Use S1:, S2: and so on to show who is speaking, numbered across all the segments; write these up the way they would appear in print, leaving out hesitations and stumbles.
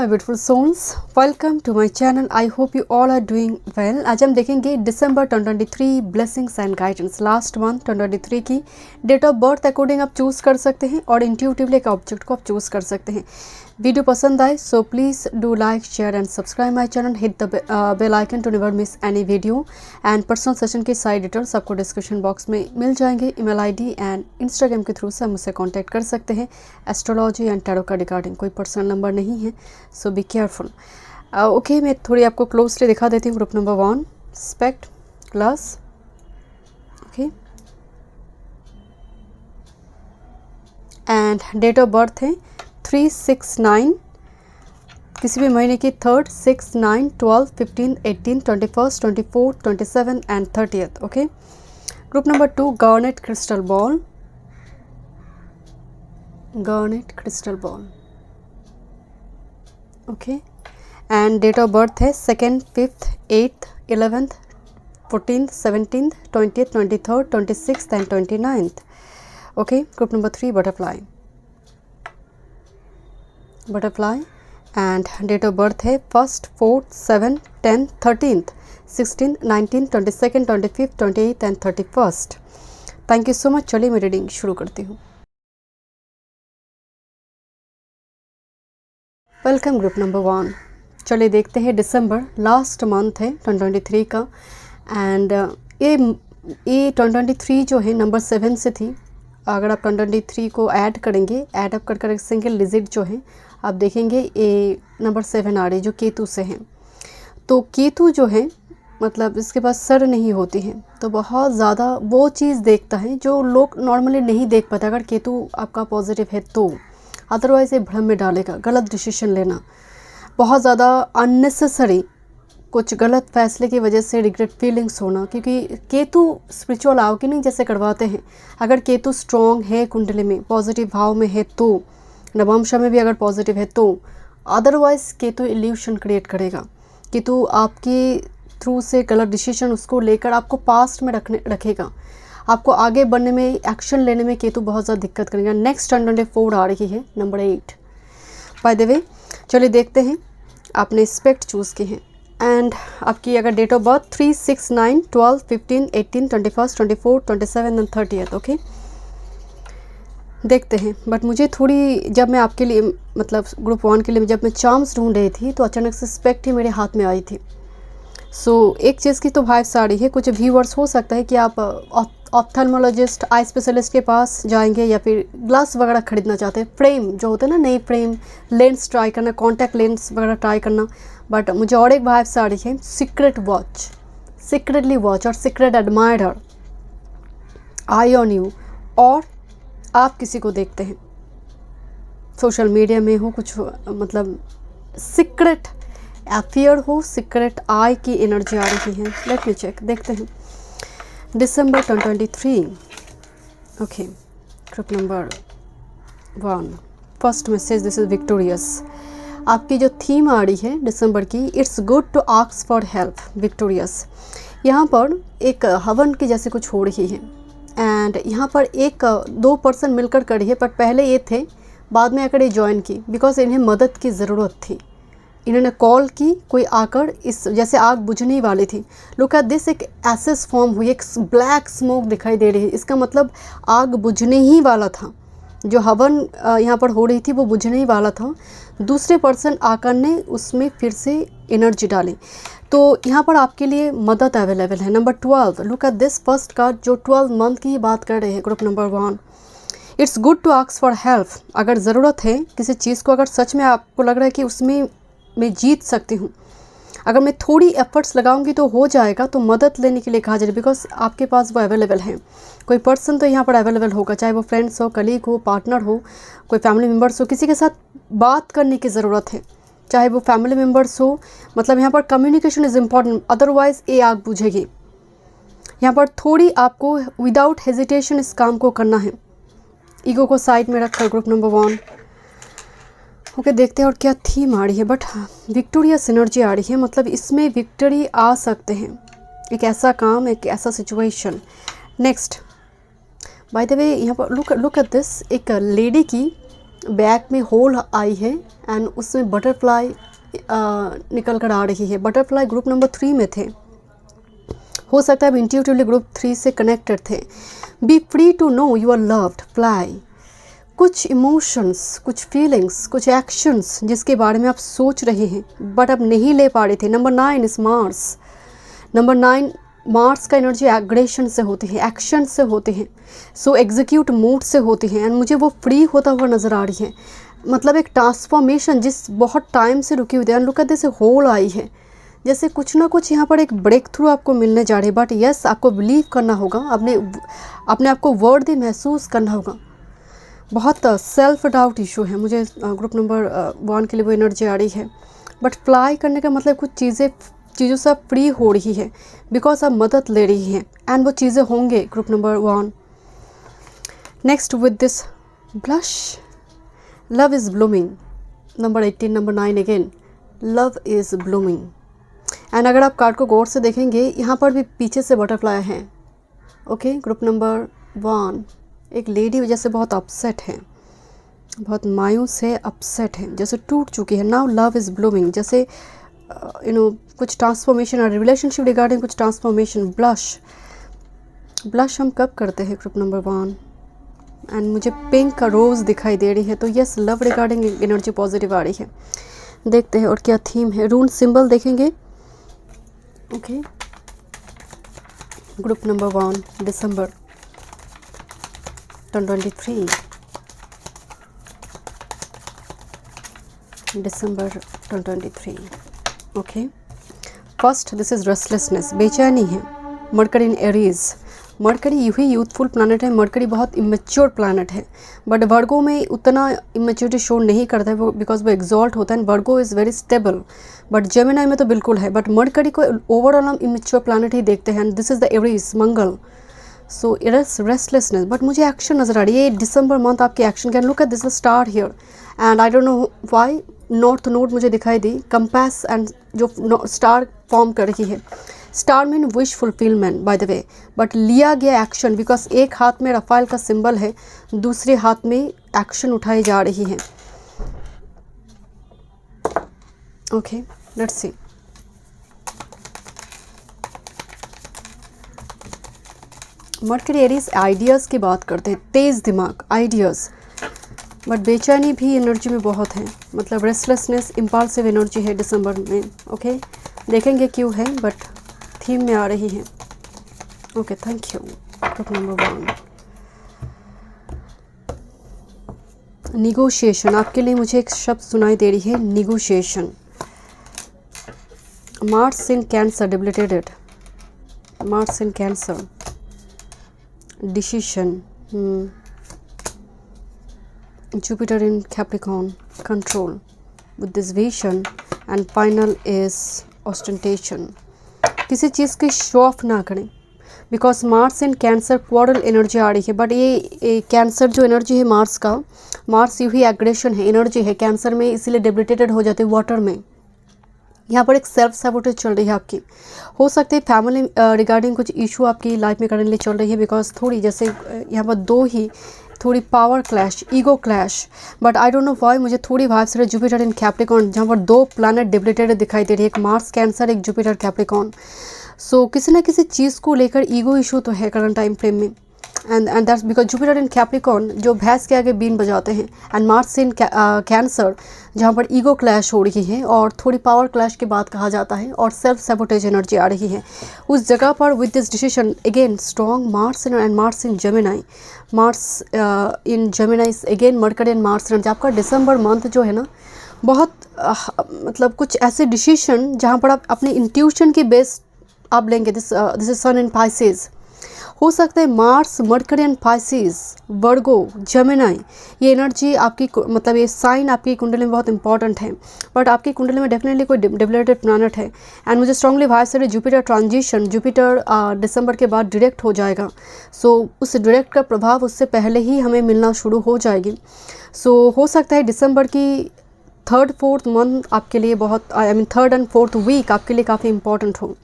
S1: My beautiful souls, welcome to my channel. I hope you all are doing well. आज हम देखेंगे December 2023 blessings and guidance. Last month 2023 की date of birth according आप choose कर सकते हैं और इंट्यूटिवली एक ऑब्जेक्ट को आप चूज़ कर सकते हैं। वीडियो पसंद आए so please do like, share and subscribe my channel. Hit the bell icon to never miss any video. And personal session के साइड डिटेल्स आपको डिस्क्रिप्शन बॉक्स में मिल जाएंगे। ईमेल आईडी एंड इंस्टाग्राम के थ्रू से मुझसे कांटेक्ट कर सकते हैं। एस्ट्रोलॉजी एंड टैरो का रिगार्डिंग कोई पर्सनल नंबर नहीं है, सो बी केयरफुल। ओके, मैं थोड़ी आपको क्लोजली दिखा देती हूँ। ग्रुप नंबर 1 स्पेक्ट class. Okay, and date of birth है 369, किसी भी महीने की 3rd, 6, 9, 12, 15, 18, 21, 24, 27 and 30th। Okay, group number 2 garnet crystal ball. Garnet crystal ball. Okay, and date of birth है 2nd, 5th, 8th, 11th, 14th, 17th, 20th, 23rd, 26th and 29th। Okay, group number 3 butterfly. Butterfly and date of birth है 1st, 4th, 7th, 10th, 13th, 16th, 19th, 22nd, 25th, 28th and 31st। Thank you so much. चलिए मैं reading शुरू करती हूँ। Welcome group number 1। चलिए देखते हैं, दिसंबर last month है 2023 का। एंड ये 2023 जो है नंबर 7 से थी। अगर आप 2023 को ऐड करेंगे, ऐड अप कर एक सिंगल डिजिट जो है आप देखेंगे ये नंबर 7 आ रही है, जो केतु से है। तो केतु जो है मतलब इसके पास सर नहीं होती है, तो बहुत ज़्यादा वो चीज़ देखता है जो लोग नॉर्मली नहीं देख पाते। अगर केतु आपका पॉजिटिव है तो अदरवाइज़ ये भ्रम में डालेगा। गलत डिसीजन लेना, बहुत ज़्यादा अननेसेसरी कुछ गलत फैसले की वजह से रिग्रेट फीलिंग्स होना, क्योंकि केतु स्पिरिचुअल आवाकिनिंग जैसे करवाते हैं। अगर केतु स्ट्रॉन्ग है कुंडली में, पॉजिटिव भाव में है तो, नवमशा में भी अगर पॉजिटिव है तो, अदरवाइज़ केतु इल्यूशन क्रिएट करेगा। केतु आपके थ्रू से गलत डिसीजन उसको लेकर आपको पास्ट में रखेगा। आपको आगे बढ़ने में, एक्शन लेने में केतु बहुत ज़्यादा दिक्कत करेगा। नेक्स्ट 2024 आ रही है नंबर 8। बाय द वे चलिए देखते हैं, आपने स्पेक्ट चूज़ की है। एंड आपकी अगर date of birth 3, 6, 9, 12, 15, 18, 21, 24, 27 and 30th। Okay, देखते हैं। बट मुझे थोड़ी, जब मैं आपके लिए मतलब ग्रुप 1 के लिए जब मैं चार्म्स ढूंढ रही थी तो अचानक से स्पेक्ट ही मेरे हाथ में आई थी। सो एक चीज़ की तो वाइब्स आ रही है। कुछ व्यूअर्स हो सकता है कि आप ऑप्थेल्मोलॉजिस्ट, आई स्पेशलिस्ट के पास जाएंगे या फिर ग्लास वगैरह खरीदना चाहते हैं। फ्रेम जो होता है ना, नई फ्रेम, लेंस ट्राई करना, कॉन्टैक्ट लेंस वगैरह ट्राई करना। बट मुझे और एक वाइब्स आ रही है, सीक्रेट वॉच, सीक्रेटली वॉच और secret admirer I on you. और आप किसी को देखते हैं, सोशल मीडिया में हो, कुछ मतलब सीक्रेट अफेयर हो, सीक्रेट आई की एनर्जी आ रही है। लेट मी चेक, देखते हैं दिसंबर 2023। Okay, group number 1 first message, this is victorious. आपकी जो थीम आ रही है दिसंबर की, it's good to ask for help. Victorious, यहाँ पर एक हवन की जैसे कुछ हो रही है। एंड यहाँ पर 1-2 पर्सन मिलकर कर रही है, बट पहले ये थे, बाद में आकर ये ज्वाइन की, बिकॉज इन्हें मदद की ज़रूरत थी। इन्होंने कॉल की, कोई आकर इस जैसे आग बुझने ही वाली थी। लुक एट दिस, एक एसेस फॉर्म हुई, एक ब्लैक स्मोक दिखाई दे रही है। इसका मतलब आग बुझने ही वाला था। जो हवन यहाँ पर हो रही थी वो बुझने ही वाला था। दूसरे पर्सन आकर ने उसमें फिर से एनर्जी डाली। तो यहाँ पर आपके लिए मदद अवेलेबल है। Number 12, look at this first card, जो 12 मंथ की बात कर रहे हैं group number 1। It's good to ask for help. अगर ज़रूरत है किसी चीज़ को, अगर सच में आपको लग रहा है कि उसमें मैं जीत सकती हूँ, अगर मैं थोड़ी एफर्ट्स लगाऊंगी तो हो जाएगा, तो मदद लेने के लिए कहा जाए, बिकॉज आपके पास वो अवेलेबल है। कोई पर्सन तो यहाँ पर अवेलेबल होगा, चाहे वो फ्रेंड्स हो, कलीग हो, पार्टनर हो, कोई फैमिली मेम्बर्स हो। किसी के साथ बात करने की ज़रूरत है, चाहे वो फैमिली मेम्बर्स हो। मतलब यहाँ पर कम्युनिकेशन इज़ इम्पॉर्टेंट, अदरवाइज़ ये आग बुझेगी। यहाँ पर थोड़ी आपको विदाउट हेजिटेशन इस काम को करना है, ईगो को साइड में रखकर। Group number 1। ओके, देखते हैं और क्या थीम आ रही है। बट विक्टोरियस एनर्जी आ रही है, मतलब इसमें विक्टरी आ सकते हैं। एक ऐसा काम, एक ऐसा सिचुएशन। नेक्स्ट, बाय द वे यहाँ पर लुक एट दिस, एक लेडी की बैक में होल आई है एंड उसमें बटरफ्लाई निकल कर आ रही है। बटरफ्लाई ग्रुप नंबर 3 में थे, हो सकता है अब इंट्यूटिवली ग्रुप 3 से कनेक्टेड थे। Be free to know you are loved, fly. कुछ इमोशंस, कुछ फीलिंग्स, कुछ एक्शंस जिसके बारे में आप सोच रहे हैं बट अब नहीं ले पा रहे थे। नंबर 9 इस मार्स। नंबर 9 मार्स का एनर्जी एग्रेशन से होती है, एक्शन से होते हैं, सो एग्जीक्यूट मूड से होती हैं एंड मुझे वो फ्री होता हुआ नज़र आ रही है। मतलब एक ट्रांसफॉर्मेशन जिस बहुत टाइम से रुकी हुई थी, and look at this whole आई है, जैसे कुछ ना कुछ यहाँ पर एक ब्रेक थ्रू आपको मिलने जा रही है। बट यस, आपको बिलीव करना होगा, अपने आप को वर्दी महसूस करना होगा। बहुत सेल्फ डाउट इशू है मुझे ग्रुप नंबर 1 के लिए वो एनर्जी आ रही है। बट फ्लाई करने का मतलब कुछ चीज़ों से आप फ्री हो रही है बिकॉज आप मदद ले रही हैं एंड वो चीज़ें होंगे group number 1। Next with this blush, love is blooming. Number 18, number 9 again, love is blooming. And अगर आप कार्ड को गौर से देखेंगे यहाँ पर भी पीछे से बटरफ्लाई हैं। ओके, ग्रुप नंबर 1 एक लेडी वजह से बहुत अपसेट है, बहुत मायूस है, अपसेट है, जैसे टूट चुकी है। नाउ लव इज़ ब्लूमिंग, जैसे कुछ ट्रांसफॉर्मेशन और रिलेशनशिप रिगार्डिंग कुछ ट्रांसफॉर्मेशन। ब्लश हम कब करते हैं ग्रुप नंबर 1? एंड मुझे पिंक का रोज़ दिखाई दे रही है, तो yes, love regarding energy positive आ रही है। देखते हैं और क्या थीम है। रून सिंबल देखेंगे। ओके, ग्रुप नंबर 1 दिसंबर 2023, December 2023। Okay, first this is restlessness, बेचैनी है। मरकरी इन एरीज, मरकरी यूही यूथफुल प्लानट है। मरकरी बहुत इमेच्योर प्लानट है, बट वर्गो में उतना इमेच्योरिटी शो नहीं करता है वो, बिकॉज वो एग्जॉल्ट होता है। Virgo is very stable, but Gemini में तो बिल्कुल है। बट मरकरी को ओवरऑल हम इमेच्योर प्लानट ही देखते हैं। दिस इज़ द एरीज, मंगल। So it is restlessness, but मुझे एक्शन नज़र आ रही है। ये दिसंबर मंथ आपके action can look at this star here and I don't know why north node मुझे दिखाई दी, कंपास एंड जो स्टार फॉर्म कर रही है। Star mean wish fulfilment bye the way, but लिया गया एक्शन, बिकॉज एक हाथ में रफाल का सिंबल है, दूसरे हाथ में एक्शन उठाई जा रही है। Okay, let's C. Mercury Aries ideas की बात करते हैं, तेज़ दिमाग, आइडियाज़, बट बेचैनी भी एनर्जी में बहुत है। मतलब रेस्टलेसनेस, इम्पल्सिव एनर्जी है दिसंबर में। ओके, देखेंगे क्यों है, बट थीम में आ रही है। Okay, thank you. Group number 1, negotiation. आपके लिए मुझे एक शब्द सुनाई दे रही है, negotiation. Mars in Cancer, debilitated, Mars in Cancer, decision, Jupiter in Capricorn, control with this vision, and final is ostentation। किसी चीज़ की शो ऑफ ना करें, because Mars in Cancer quarrel energy आ रही है। बट ये कैंसर जो एनर्जी है मार्स का, मार्स यू ही एग्रेशन है, एनर्जी है कैंसर में, इसीलिए डेबिलिटेटेड हो जाते हैं वाटर में। यहाँ पर एक सेल्फ सैबोटेज चल रही है आपकी। हो सकते हैं फैमिली रिगार्डिंग कुछ इशू आपकी लाइफ में करने चल रही है, बिकॉज थोड़ी जैसे यहाँ पर दो ही थोड़ी power clash, ego clash. But I don't know why मुझे थोड़ी वाइब्स रहे जुपिटर इन कैप्रिकॉर्न, जहाँ पर दो प्लैनेट डेबिलिटेटेड दिखाई दे रही है, एक मार्स कैंसर, एक जुपिटर कैप्रिकॉर्न। सो किसी ना किसी चीज़ को लेकर ईगो इशू तो है करंट टाइम फ्रेम में, and that's because Jupiter in Capricorn जो भैंस के आगे बीन बजाते हैं, एंड मार्स इन कैंसर जहाँ पर ईगो क्लैश हो रही है और थोड़ी पावर क्लैश की बात कहा जाता है, और सेल्फ सैबोटेज एनर्जी आ रही है उस जगह पर। With this decision again strong Mars in and Mars in Gemini, Mars in Gemini again mercury and Mars energy. आपका दिसंबर मंथ जो है ना, बहुत मतलब कुछ ऐसे डिसीजन जहाँ पर आप अपने इंट्यूशन की बेस आप लेंगे। This is sun in Pisces. हो सकता है Mars, Mercury and Pisces, Virgo, Gemini, ये एनर्जी आपकी मतलब ये साइन आपकी कुंडली में बहुत इंपॉर्टेंट है। बट आपकी कुंडली में डेफिनेटली कोई डेबिलिटेड प्लैनेट है, एंड मुझे स्ट्रांगली वाइब से जुपिटर ट्रांजिशन, जुपिटर दिसंबर के बाद डायरेक्ट हो जाएगा। सो उस डायरेक्ट का प्रभाव उससे पहले ही हमें मिलना शुरू हो जाएगी। सो हो सकता है दिसंबर की 3rd-4th मंथ आपके लिए बहुत, I mean 3rd and 4th week आपके लिए काफ़ी इंपॉर्टेंट हो।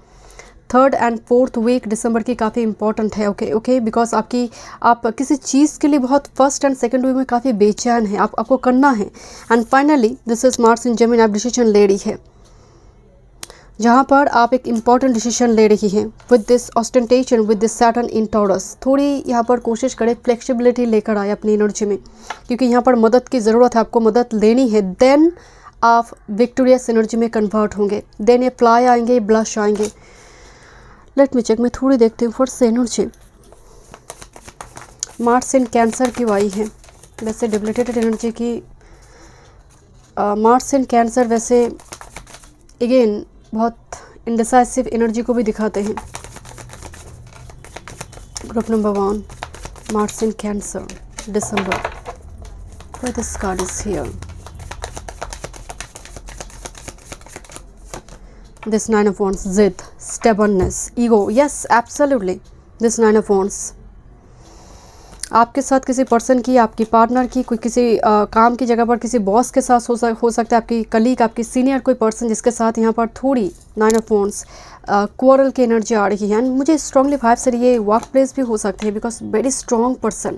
S1: 3rd एंड 4th वीक दिसंबर की काफ़ी इंपॉर्टेंट है। ओके बिकॉज आप किसी चीज़ के लिए बहुत 1st एंड 2nd वीक में काफ़ी बेचैन है, आपको करना है। And finally this is Mars in Gemini, आप डिसीजन ले रही है, जहाँ पर आप एक इम्पॉर्टेंट डिसीजन ले रही हैं with this ostentation, with this Saturn in taurus. थोड़ी यहाँ पर कोशिश करें फ्लेक्सिबिलिटी लेकर आए अपनी एनर्जी में, क्योंकि यहाँ पर मदद की ज़रूरत है, आपको मदद लेनी है। देन आप विक्टोरियस एनर्जी में कन्वर्ट होंगे, देन ये फ्लाई आएंगे, ब्लश आएंगे। लेट मी चेक, मैं थोड़ी देखती हूँ first energy Mars in cancer क्यों आई है। वैसे डिप्लीटेड एनर्जी की मार्स इन कैंसर वैसे अगेन बहुत इंडिसाइसिव एनर्जी को भी दिखाते हैं। Group number 1 Mars in cancer December, why this card is here. This 9 of Wands, जिद, stubbornness, ego, yes, absolutely. This 9 of Wands. आपके साथ किसी पर्सन की, आपकी पार्टनर की, कोई किसी काम की जगह पर किसी बॉस के साथ हो सकता है, आपकी कलीग, आपकी सीनियर कोई पर्सन जिसके साथ यहाँ पर थोड़ी 9 ऑफ वॉन्ड्स क्वारल की एनर्जी आ रही है। एंड मुझे स्ट्रांगली वाइब से ये वर्क प्लेस भी हो सकते हैं, बिकॉज वेरी स्ट्रॉन्ग पर्सन,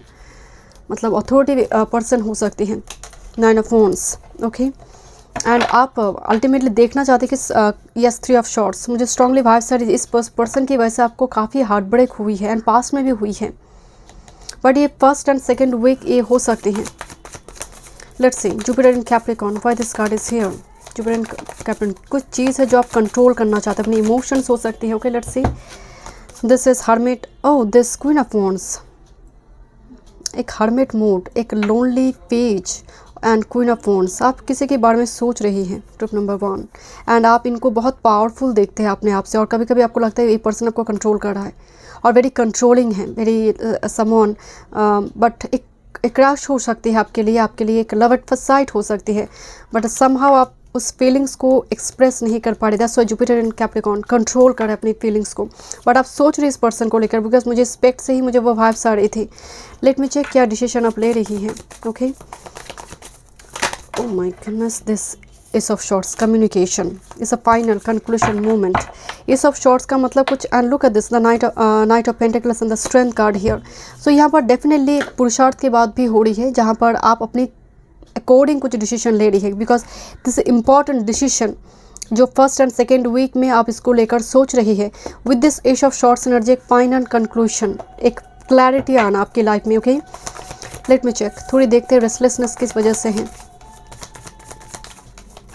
S1: मतलब अथॉरिटी पर्सन हो सकती हैं 9 ऑफ वॉन्ड्स। ओके एंड आप अल्टीमेटली देखना चाहते हैं कि यस 3 ऑफ शॉर्ट्स, मुझे स्ट्रांगली वाइब से इस पर्सन की वजह से आपको काफ़ी हार्ट ब्रेक हुई है एंड पास्ट में भी हुई है, बट ये 1st एंड 2nd वीक ये हो सकती हैं। Let's see Jupiter in Capricorn, why this card is here. Jupiter in Capricorn, कुछ चीज़ है जो आप कंट्रोल करना चाहते हैं, अपनी इमोशंस हो सकती है। Okay let's C, this is hermit, oh this queen of wands, एक हर्मिट मूड, एक lonely page and queen of wands. आप किसी के बारे में सोच रही हैं, ट्रिप नंबर 1, एंड आप इनको बहुत पावरफुल देखते हैं अपने आप से, और कभी कभी आपको लगता है ये पर्सन आपको कंट्रोल कर रहा है और वेरी कंट्रोलिंग है, वेरी समवन, बट एक क्रश हो सकती है आपके लिए एक लव एट फर्स्ट साइट हो सकती है, बट समहाउ आप उस फीलिंग्स को एक्सप्रेस नहीं कर पा रहे। That's why Jupiter in Capricorn control कर रहे अपनी फीलिंग्स को, बट आप सोच रहे इस पर्सन को लेकर, बिकॉज मुझे स्पेक्ट से ही मुझे वो वाइब्स आ रही थी। लेट मी चेक क्या डिसीजन आप ले रही हैं। Okay oh my goodness, this Ace of Swords, communication is a final conclusion moment. Ace of Swords का मतलब कुछ, and look at this, the Knight of Pentacles and the Strength card here. So यहाँ पर definitely एक पुरुषार्थ की बात भी हो रही है, जहाँ पर आप अपनी अकॉर्डिंग कुछ डिसीजन ले रही है, बिकॉज दिस इम्पॉर्टेंट डिसीजन जो 1st एंड 2nd वीक में आप इसको लेकर सोच रही है। With this ace of swords energy एक फाइनल कंक्लूशन, एक क्लैरिटी आना आपकी लाइफ में। ओके लेट मी चेक, थोड़ी देखते हैं रेस्टलेसनेस किस वजह से है।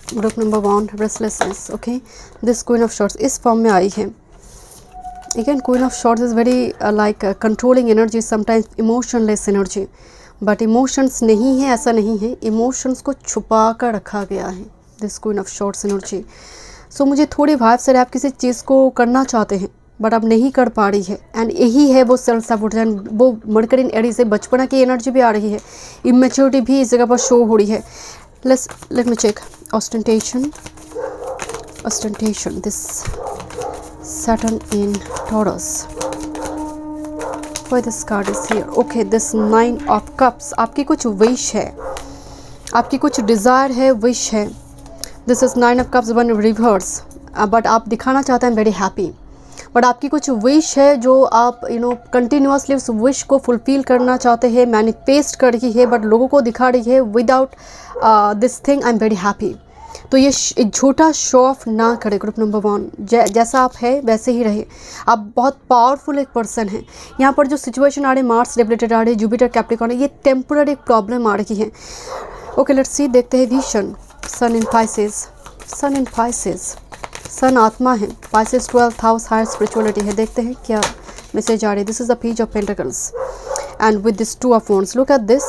S1: Group number 1 restlessness. Okay this queen of shorts इस फॉर्म में आई है। Again queen of shorts is very like controlling energy, sometimes emotionless energy, but emotions नहीं है, ऐसा नहीं है, इमोशंस को छुपा कर रखा गया है this queen of swords energy. So मुझे थोड़ी वाइब से आप किसी चीज़ को करना चाहते हैं बट अब नहीं कर पा रही है, एंड यही है वो सेल्फ सपोर्टेशन, वो मरकर इन एडी से बचपना की एनर्जी भी आ रही है, इमेच्योरिटी भी इस जगह पर शो हो रही है। Let me check ostentation, this Saturn in Taurus, why this card is here. Okay this 9 of Cups, आपकी कुछ विश है, आपकी कुछ डिज़ायर है, विश है। This is 9 of cups 1 reverse, but आप दिखाना चाहते हैं वेरी हैप्पी, बट आपकी कुछ विश है जो आप कंटिन्यूसली उस विश को फुलफिल करना चाहते हैं, मैनिफेस्ट कर रही है, बट लोगों को दिखा रही है without this thing I am very happy. तो ये झूठा शो ऑफ ना करे। ग्रुप नंबर 1 जैसा आप है वैसे ही रहे, आप बहुत पावरफुल एक पर्सन हैं। यहाँ पर जो सिचुएशन आ रही है, मार्स रिलेटेड आ रही है, जुपिटर कैप्रिकॉर्न, ये टेम्पररी प्रॉब्लम आ रही है। ओके लेट्स सी, देखते हैं विजन। सन इन पाइसेस, सन आत्मा है, Pisces 12th house higher spirituality है। देखते हैं क्या मैसेज आ रही है। This is the page of pentacles and with this 2 of wands. Look at this,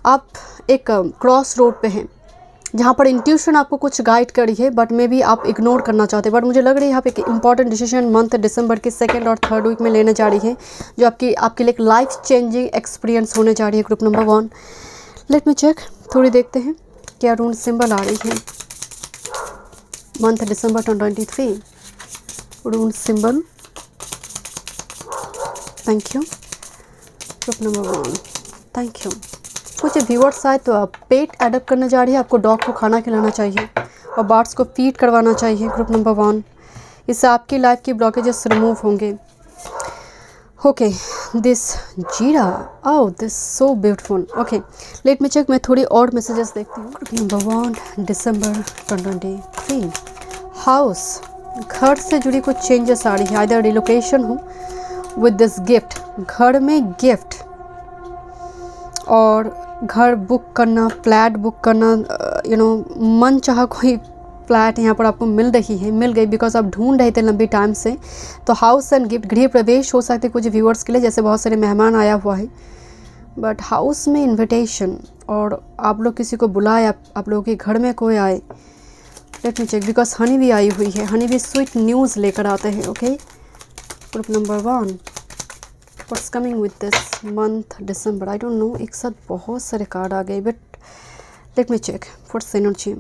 S1: आप एक क्रॉस रोड पे हैं जहाँ पर इंट्यूशन आपको कुछ गाइड करी है, बट मे बी आप इग्नोर करना चाहते हैं, बट मुझे लग रही है आप एक इंपॉर्टेंट डिसीजन मंथ दिसंबर के 2nd और 3rd वीक में लेने जा रही है, जो आपके लिए एक लाइफ चेंजिंग एक्सपीरियंस होने जा रही है। Group number 1 let me check, थोड़ी देखते हैं क्या रून सिंबल आ रही है month December 2023। Rune symbol, thank you. Group number 1 thank you. कुछ व्यूअर्स आए तो पेट एडप्ट करने जा रही है, आपको डॉग को खाना खिलाना चाहिए और बर्ड्स को फीड करवाना चाहिए। ग्रुप नंबर 1 इससे आपकी लाइफ की ब्लॉकेजेस रिमूव होंगे। ओके, दिस जीरा, oh this so beautiful. Okay, let me check, मैं थोड़ी और मैसेजेस देखती हूँ। नंबर 1 दिसंबर 2023, हाउस, घर से जुड़ी कुछ चेंजेस आ रही है, आइदर रिलोकेशन हो विद दिस गिफ्ट, घर में गिफ्ट और घर बुक करना, फ्लैट बुक करना, मन चाहा कोई फ्लैट यहाँ पर आपको मिल गई बिकॉज आप ढूंढ रहे थे लंबी टाइम से। तो हाउस एंड गिफ्ट, गृह प्रवेश हो सकते कुछ व्यूअर्स के लिए, जैसे बहुत सारे मेहमान आया हुआ है, बट हाउस में इनविटेशन और आप लोग किसी को बुलाए, आप लोगों के घर में कोई आए। Let me check, because honey भी आई हुई है, हनी भी स्वीट न्यूज़ लेकर आते हैं। Okay, group number 1, what's coming with this month December, I don't know, एक साथ बहुत सारे कार्ड आ गए, but let me check what's energy.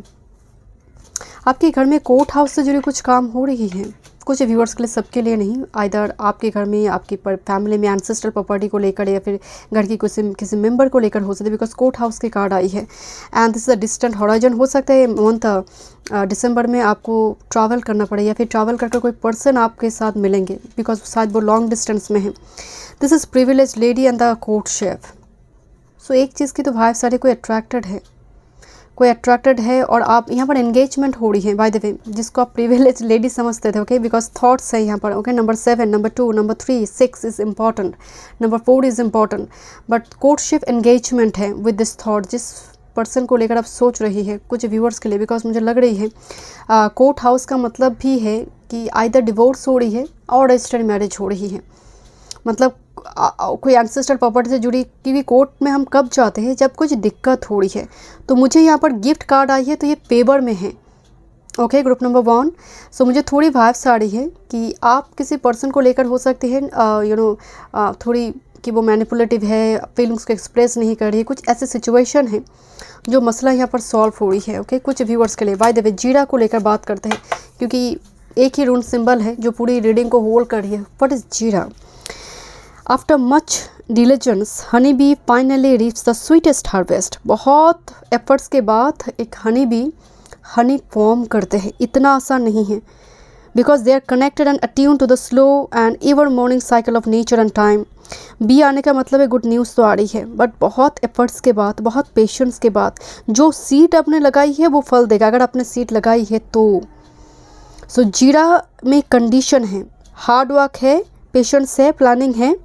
S1: आपके घर में कोर्ट हाउस से जुड़ी कुछ काम हो रही है, कुछ व्यूअर्स के लिए, सबके लिए नहीं। आइदर आपके घर में, आपकी फैमिली में एंसेस्ट्रल प्रॉपर्टी को लेकर या फिर घर की किसी मेंबर को लेकर हो सकता है, बिकॉज कोर्ट हाउस की कार्ड आई है and this is a distant horizon. हो सकता है मंथ दिसंबर में आपको ट्रैवल करना पड़े या फिर ट्रैवल करके कोई पर्सन आपके साथ मिलेंगे, बिकॉज शायद वो लॉन्ग डिस्टेंस में है। This is privilege lady and the court chef. So एक चीज़ की तो भाई सारे कोई अट्रैक्टेड है और आप यहाँ पर एंगेजमेंट हो रही है, बाय द वे, जिसको आप प्रिविलेज लेडी समझते थे। ओके, बिकॉज थॉट्स है यहाँ पर। Okay, number 7, number 2, number 3, 6 is important, number 4 is important, but courtship engagement है विद दिस थॉट, जिस पर्सन को लेकर आप सोच रही है, कुछ व्यूअर्स के लिए, बिकॉज मुझे लग रही है कोर्ट हाउस का मतलब भी है कि आइदर डिवोर्स हो रही है और रजिस्टर्ड मैरिज हो रही है। मतलब कोई एंसेस्ट्रल प्रॉपर्टी से जुड़ी, क्योंकि कोर्ट में हम कब जाते हैं, जब कुछ दिक्कत हो रही है। तो मुझे यहाँ पर गिफ्ट कार्ड आई है, तो ये पेपर में है। ओके, ग्रुप नंबर 1, सो मुझे थोड़ी वाइब्स आ रही है कि आप किसी पर्सन को लेकर हो सकते हैं थोड़ी कि वो मैनिपुलेटिव है, फीलिंग्स को एक्सप्रेस नहीं कर रही है, कुछ ऐसी सिचुएशन है जो मसला यहाँ पर सॉल्व हो रही है। ओके, कुछ व्यूअर्स के लिए। बाय द वे, जीरा को लेकर बात करते हैं, क्योंकि एक ही रून सिंबल है जो पूरी रीडिंग को होल्ड कर रही है। व्हाट इज़ जीरा? After much diligence honey bee finally reach the sweetest harvest. बहुत एफर्ट्स के बाद एक हनी बी हनी फॉर्म करते हैं, इतना आसान नहीं है, because they are connected and attune to the slow and ever morning cycle of nature and time. Bee आने का मतलब है गुड न्यूज़ तो आ रही है, बट बहुत एफर्ट्स के बाद, बहुत पेशेंस के बाद जो सीड आपने लगाई है वो फल देगा, अगर आपने सीड लगाई है तो। सो जीरा में कंडीशन है, हार्ड वर्क है, पेशेंस है, प्लानिंग है।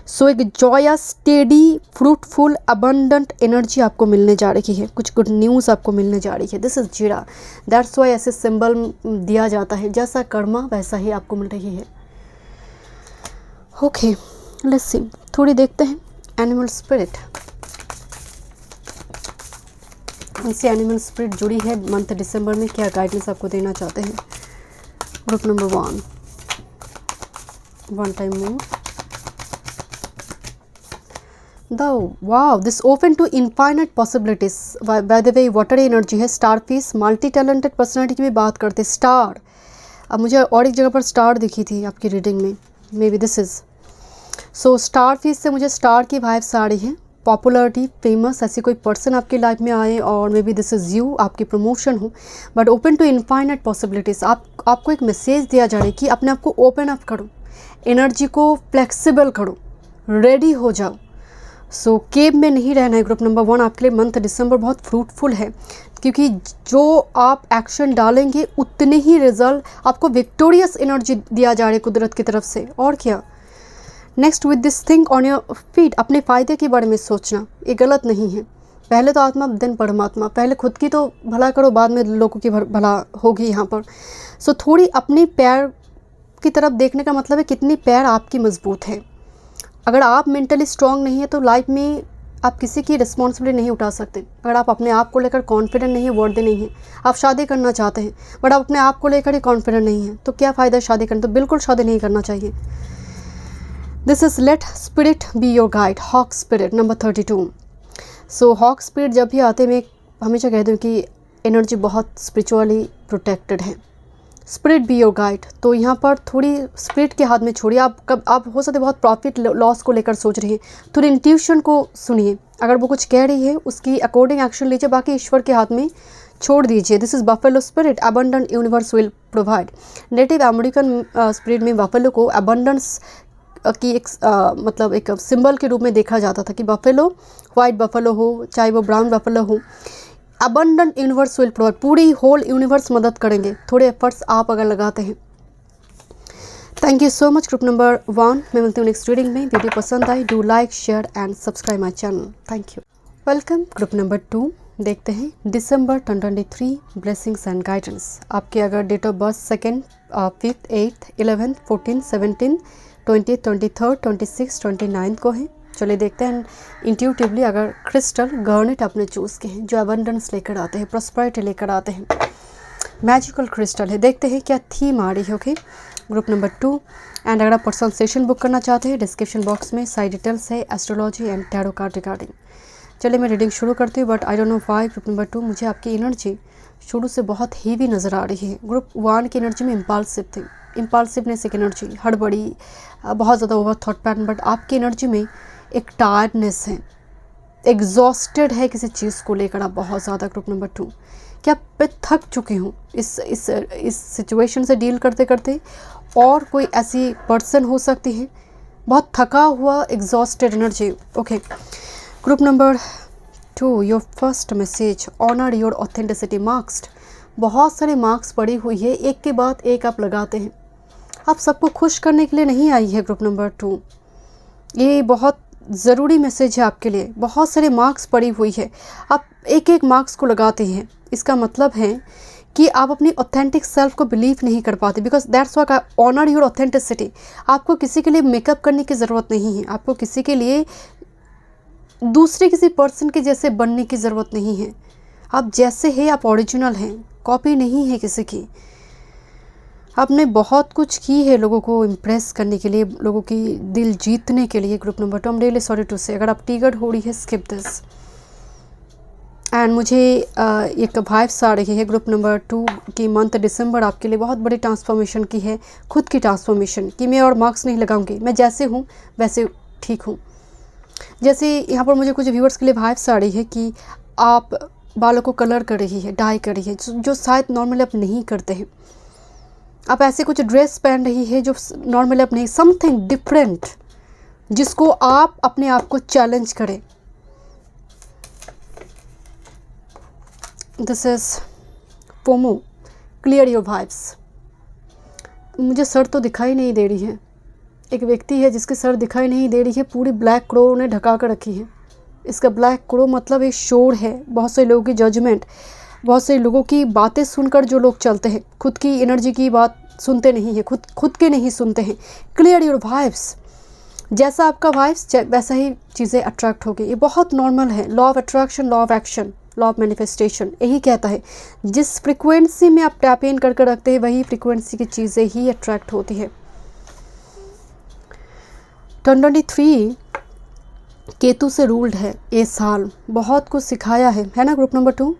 S1: सो एक joyous, steady, fruitful, abundant energy आपको मिलने जा रही है, कुछ गुड न्यूज़ आपको मिलने जा रही है। दिस इज़ जीरा, दैट्स वाई ऐसे सिंबल दिया जाता है, जैसा कर्मा वैसा ही आपको मिल रही है। ओके, लेट्स सी, थोड़ी देखते हैं एनिमल स्पिरिट, इनसे एनिमल स्पिरिट जुड़ी है मंथ दिसंबर में, क्या गाइडेंस आपको देना चाहते हैं। Group number 1 time more. This open to infinite possibilities. By the way, water energy है, star fish, multi talented personality की भी बात करते हैं। स्टार, अब मुझे और एक जगह पर स्टार दिखी थी आपकी रीडिंग में, may be this is. So star fish से मुझे स्टार की वाइब्स आ रही है, पॉपुलरिटी, फेमस, ऐसी कोई पर्सन आपकी लाइफ में आए, और maybe this is you, आपकी प्रमोशन हो, but open to infinite possibilities. आपको एक मैसेज दिया जा रहा है कि अपने आप को ओपन अप करो, एनर्जी को फ्लेक्सिबल करो, रेडी हो जाओ। सो केव में नहीं रहना है। ग्रुप नंबर 1 आपके लिए मंथ दिसंबर बहुत फ्रूटफुल है, क्योंकि जो आप एक्शन डालेंगे उतने ही रिजल्ट, आपको विक्टोरियस एनर्जी दिया जा रहा है कुदरत की तरफ से। और क्या, next with this thing on your feet, अपने फ़ायदे के बारे में सोचना ये गलत नहीं है। पहले तो आत्मा देन परमात्मा, पहले खुद की तो भला करो, बाद में लोगों की भला होगी यहाँ पर। सो थोड़ी अपने पैर की तरफ देखने का मतलब है कितनी पैर आपकी मजबूत है। अगर आप मेंटली स्ट्रांग नहीं है तो लाइफ में आप किसी की रिस्पॉन्सिबिलिटी नहीं उठा सकते। अगर आप अपने आप को लेकर कॉन्फिडेंट नहीं है, वर्दी नहीं है, आप शादी करना चाहते हैं बट आप अपने आप को लेकर ही कॉन्फिडेंट नहीं है, तो क्या फ़ायदा शादी करने, तो बिल्कुल शादी नहीं करना चाहिए। This is let spirit be your guide, hawk spirit number 32। So hawk spirit जब भी आते हैं, मैं हमेशा कहती हूँ कि एनर्जी बहुत स्पिरिचुअली प्रोटेक्टेड है, स्पिरिट बी योर गाइड। तो यहाँ पर थोड़ी स्पिरिट के हाथ में छोड़िए। आप हो सकते बहुत प्रॉफिट लॉस को लेकर सोच रहे हैं, थोड़ी इंट्यूशन को सुनिए। अगर वो कुछ कह रही है उसकी अकॉर्डिंग एक्शन लीजिए, बाकी ईश्वर के हाथ में छोड़ दीजिए। This is buffalo spirit, abundant universe will provide. Native American spirit में बफेलो को अबंडेंस की एक मतलब एक सिंबल के रूप में देखा जाता था कि बफेलो, वाइट बफेलो हो चाहे वो ब्राउन बफेलो हो, अबंडेंट यूनिवर्स विल प्रोवाइड, पूरी होल यूनिवर्स मदद करेंगे थोड़े एफर्ट्स आप अगर लगाते हैं। Thank you so much group number 1। मैं मिलती हूँ नेक्स्ट रीडिंग में। वीडियो पसंद आई do like share and subscribe my channel. Thank you. Welcome group number 2। देखते हैं दिसंबर 2023 ब्लेसिंग्स एंड गाइडेंस। आपके अगर date of birth 2nd, 5th, 8th, 11th, 14th, 17th, 20th, 23rd, 26th, 29th को है। चलिए देखते हैं इंट्यूटिवली अगर क्रिस्टल गर्नेट आपने चूज़ किए हैं जो अबंडेंस लेकर आते हैं, प्रॉस्पेरिटी लेकर आते हैं, मैजिकल क्रिस्टल है। देखते हैं क्या थीम आ रही है। Okay group number 2। एंड अगर आप पर्सनल सेशन बुक करना चाहते हैं डिस्क्रिप्शन बॉक्स में सारी डिटेल्स है astrology and tarot card regarding. चलिए मैं रीडिंग शुरू करती हूँ, but I don't know why group number 2 मुझे आपकी एनर्जी शुरू से बहुत हेवी नज़र आ रही है। ग्रुप 1 की एनर्जी में इम्पल्सिव थी, इम्पल्सिवनेस एक एनर्जी, हड़बड़ी, बहुत ज़्यादा ओवर थॉट पैटर्न, बट आपकी एनर्जी में एक टायर्डनेस है, एग्जॉस्टेड है किसी चीज़ को लेकर आप बहुत ज़्यादा। ग्रुप नंबर 2 क्या मैं थक चुकी हूँ इस सिचुएशन से डील करते करते, और कोई ऐसी पर्सन हो सकती है बहुत थका हुआ, exhausted energy. Okay group number 2 your first message, honour your authenticity marks. बहुत सारे मार्क्स पड़ी हुई है, एक के बाद एक आप लगाते हैं। आप सबको खुश करने के लिए नहीं आई है ग्रुप नंबर 2, ये बहुत ज़रूरी मैसेज है आपके लिए। बहुत सारे मार्क्स पड़ी हुई है, आप एक एक मार्क्स को लगाते हैं। इसका मतलब है कि आप अपनी ऑथेंटिक सेल्फ को बिलीव नहीं कर पाते, because that's why I honour your authenticity. आपको किसी के लिए मेकअप करने की ज़रूरत नहीं है, आपको किसी के लिए दूसरे किसी पर्सन के जैसे बनने की ज़रूरत नहीं है। आप जैसे हैं आप ओरिजिनल हैं, कॉपी नहीं है किसी की। आपने बहुत कुछ की है लोगों को इम्प्रेस करने के लिए, लोगों की दिल जीतने के लिए। Group number 2 I am really sorry to say, अगर आप टिगर्ड हो रही है स्किप दिस। एंड मुझे एक वाइब्स आ रही है ग्रुप नंबर 2 की मंथ दिसंबर आपके लिए बहुत बड़ी ट्रांसफॉर्मेशन की है, खुद की ट्रांसफॉर्मेशन कि मैं और मार्क्स नहीं लगाऊंगी, मैं जैसे हूँ वैसे ठीक हूँ। जैसे यहाँ पर मुझे कुछ व्यूअर्स के लिए वाइब्स आ रही है कि आप बालों को कलर कर रही है, डाई कर रही है, जो शायद नॉर्मली आप नहीं करते हैं। आप ऐसे कुछ ड्रेस पहन रही है जो नॉर्मली आप नहीं, समथिंग डिफरेंट जिसको आप अपने आप को चैलेंज करें। This is FOMO, clear your vibes. मुझे सर तो दिखाई नहीं दे रही है, एक व्यक्ति है जिसके सर दिखाई नहीं दे रही है, पूरी ब्लैक क्रो ने ढका कर रखी है। इसका ब्लैक क्रो मतलब एक शोर है, बहुत से लोगों की जजमेंट, बहुत से लोगों की बातें सुनकर जो लोग चलते हैं, खुद की एनर्जी की बात सुनते नहीं है, खुद के नहीं सुनते हैं। क्लियर योर वाइब्स, जैसा आपका वाइब्स वैसा ही चीज़ें अट्रैक्ट होगी। ये बहुत नॉर्मल है, law of attraction, law of action, law of manifestation यही कहता है जिस फ्रिक्वेंसी में आप टैप इन करके रखते हैं वही फ्रिक्वेंसी की चीज़ें ही अट्रैक्ट होती है। 2023 केतु से रूल्ड है ये साल, बहुत कुछ सिखाया है ना ग्रुप नंबर 2।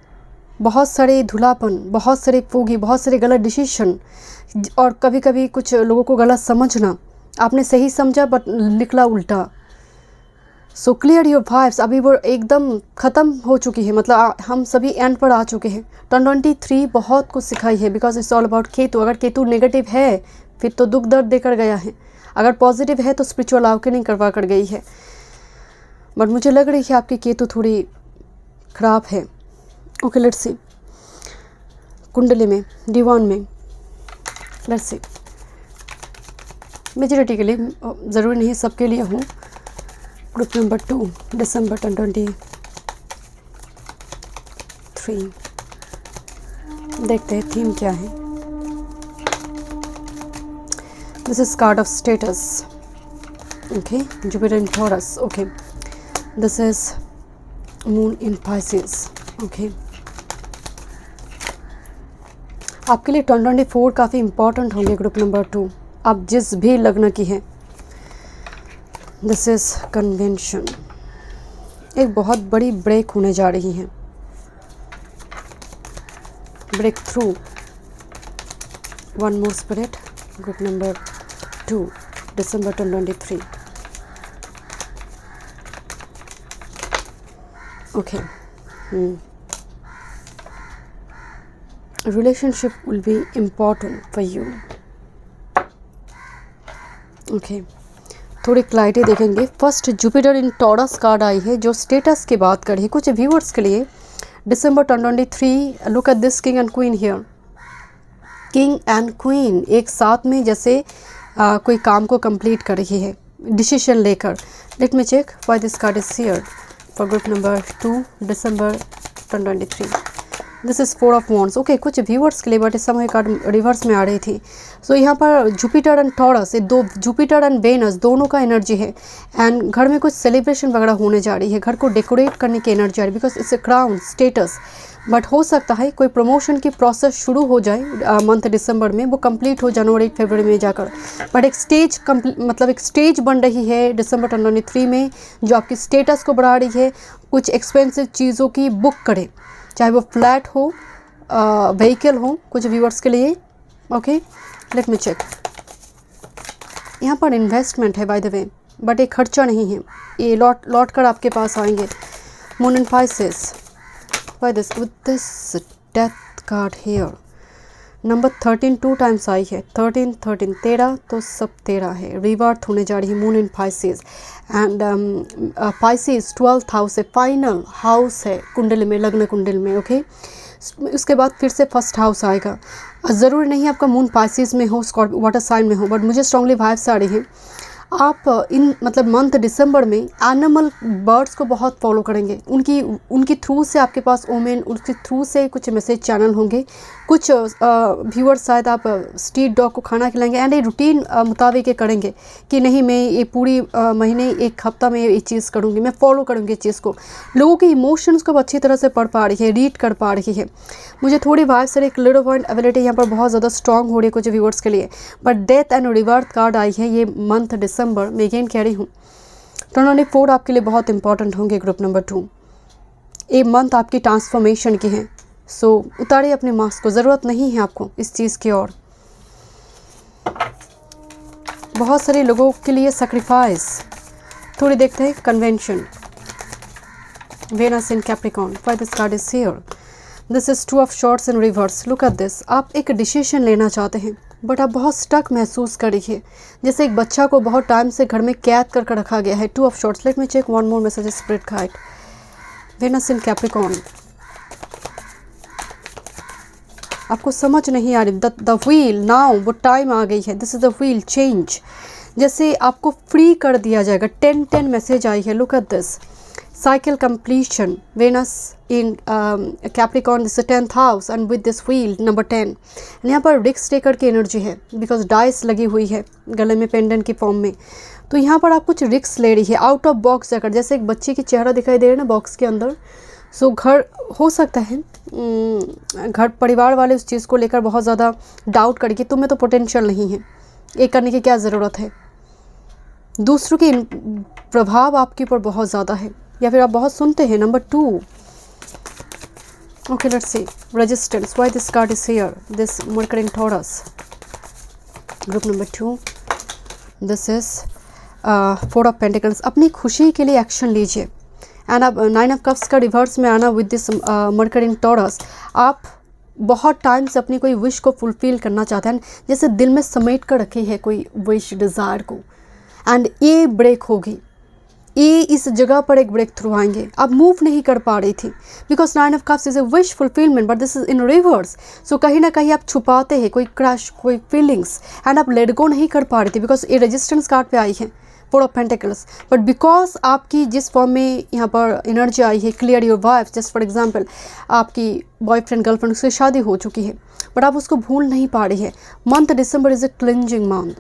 S1: बहुत सारे धुलापन, बहुत सारे फोगी, बहुत सारे गलत डिसीजन, और कभी कभी कुछ लोगों को गलत समझना, आपने सही समझा बट निकला उल्टा। सो क्लियर योर वाइब्स, अभी वो एकदम ख़त्म हो चुकी है, मतलब हम सभी एंड पर आ चुके हैं। 2023 बहुत कुछ सिखाई है, because it's all about Ketu. अगर केतु नेगेटिव है फिर तो दुख दर्द देकर गया है, अगर पॉजिटिव है तो स्पिरिचुअल अवेकनिंग करवा कर गई है। बट मुझे लग रही है आपकी केतु थोड़ी ख़राब है। ओके लेट्स सी, कुंडली में, डिवान में, लेट्स सी। मेजॉरिटी के लिए, ज़रूरी नहीं सबके लिए हूँ। ग्रुप नंबर 2 दिसंबर 2023, देखते हैं थीम क्या है। This is card of status, okay, Jupiter in taurus, okay, this is moon in Pisces, okay. आपके लिए 2024 काफ़ी इम्पॉर्टेंट होंगे ग्रुप नंबर 2, आप जिस भी लग्न की हैं। दिस इज कन्वेंशन, एक बहुत बड़ी ब्रेक होने जा रही है, breakthrough, One more spirit, group number 2, December 2023. Okay. Relationship will be important for you. Okay. थोड़ी क्लैरिटी देखेंगे. First Jupiter in taurus card आई है जो स्टेटस की बात करी है कुछ व्यूअर्स के लिए. December 2023, look at this king and queen here. King and queen एक साथ में जैसे कोई काम को कंप्लीट कर रही है, डिसीजन लेकर. Let me check why this card is here for group number 2, December 2023. This is 4 of wands. Okay, कुछ व्यूअर्स के लिए बट इस समय कार्ड रिवर्स में आ रही थी. सो यहाँ पर जुपिटर एंड टॉरस, ये दो जुपिटर एंड वेनस दोनों का एनर्जी है. एंड घर में कुछ सेलिब्रेशन वगैरह होने जा रही है, घर को डेकोरेट करने की एनर्जी आ रही है because it's a crown status. But हो सकता है कोई प्रमोशन की प्रोसेस शुरू हो जाए मंथ दिसंबर में, वो कंप्लीट हो जनवरी फरवरी में जाकर. बट एक स्टेज मतलब एक स्टेज बन रही है December 2023 में जो आपकी स्टेटस को बढ़ा रही है. कुछ एक्सपेंसिव चीज़ों की बुक करें, चाहे वो फ्लैट हो, व्हीकल हो, कुछ व्यूअर्स के लिए. Okay, let me check. यहाँ पर इन्वेस्टमेंट है बाय द वे, बट ये खर्चा नहीं है, ये लौट कर आपके पास आएंगे. Moon and Pisces, why this with this death card here. Number 13 2 times I है. 13 13 तो सब 13 है. रिवर्थ होने जा रही है moon in Pisces. And Pisces 12th house है, फाइनल हाउस है कुंडली में, लग्न कुंडली में. ओके, उसके बाद फिर से फर्स्ट हाउस आएगा. ज़रूरी नहीं आपका मून पाइसेस में हो, वाटर साइन में हो, बट मुझे स्ट्रांगली वाइब्स आ रही है आप इन मतलब मंथ दिसंबर में एनिमल बर्ड्स को बहुत फॉलो करेंगे. उनकी थ्रू से आपके पास ओमेन, उनके थ्रू से कुछ मैसेज चैनल होंगे. कुछ व्यूअर्स शायद आप स्ट्रीट डॉग को खाना खिलाएंगे एंड ये रूटीन मुताबिक ये करेंगे कि नहीं मैं ये पूरी महीने एक हफ्ता में ये चीज़ करूँगी, मैं फॉलो करूँगी इस चीज़ को. लोगों के इमोशंस को अच्छी तरह से पढ़ पा रही है, रीड कर पा रही है. मुझे थोड़ी वाइब से एक लिटिल पॉइंट एबिलिटी यहाँ पर बहुत ज़्यादा स्ट्रॉन्ग हो रही है कुछ व्यूअर्स के लिए. बट डेथ एंड रिवर्थ कार्ड आई है ये मंथ दिसंबर में. अगेन कह रही हूँ 2024 आपके लिए बहुत इंपॉर्टेंट होंगे ग्रुप नंबर 2. ये मंथ आपकी ट्रांसफॉर्मेशन की है. सो उतारिए अपने मास्क को, ज़रूरत नहीं है आपको इस चीज़ की. और बहुत सारे लोगों के लिए सेक्रीफाइस. थोड़ी देखते हैं convention. Venus in Capricorn, why this card is here. This is 2 of swords in reverse. Look at this. आप एक डिसीजन लेना चाहते हैं बट आप बहुत स्टक महसूस कर रही है, जैसे एक बच्चा को बहुत टाइम से घर में कैद करके रखा गया है. 2 of swords. Let me check one more message spirit guide. Venus in Capricorn. आपको समझ नहीं आ रही. द व्हील नाउ, वो टाइम आ गई है. This is the wheel change, जैसे आपको फ्री कर दिया जाएगा. 10 मैसेज आई है. Look at this. Cycle completion. Venus in Capricorn, this 10th house and with this wheel number 10. यहाँ पर रिस्क टेकर की एनर्जी है बिकॉज डाइस लगी हुई है गले में पेंडेंट की फॉर्म में. तो यहाँ पर आप कुछ रिस्क ले रही है आउट ऑफ बॉक्स जाकर, जैसे एक बच्चे की चेहरा दिखाई दे रहा है ना बॉक्स के अंदर. सो घर हो सकता है घर परिवार वाले उस चीज़ को लेकर बहुत ज़्यादा डाउट करें तुम्हें तो पोटेंशियल नहीं है, ये करने की क्या ज़रूरत है. दूसरों के प्रभाव आपके ऊपर बहुत ज़्यादा है या फिर आप बहुत सुनते हैं. Number 2. Okay, let's C. Resistance, why this card is here. This mercury in taurus. Group number 2. This is 4 of pentacles. अपनी खुशी के लिए एक्शन लीजिए. एंड अब 9 ऑफ कप्स का रिवर्स में आना with this mercury in taurus. आप बहुत टाइम से अपनी कोई विश को फुलफिल करना चाहते हैं, जैसे दिल में समेट कर रखी है कोई विश डिज़ायर को, एंड ये ब्रेक होगी. ये इस जगह पर एक ब्रेक थ्रू आएंगे. आप मूव नहीं कर पा रही थी because 9 of cups is a wish fulfilment but this is in reverse. So कहीं ना कहीं आप छुपाते हैं कोई क्रश, कोई फीलिंग्स, एंड आप लेट गो नहीं कर पा रही थी बिकॉज ये रेजिस्टेंस कार्ड पे आई है 4 ऑफ पेंटिकल्स. बट बिकॉज आपकी जिस फॉर्म में यहाँ पर एनर्जी आई है, clear your wife. Just for example आपकी बॉयफ्रेंड गर्लफ्रेंड उससे शादी हो चुकी है बट आप उसको भूल नहीं पा रही है. Month December is a cleansing month,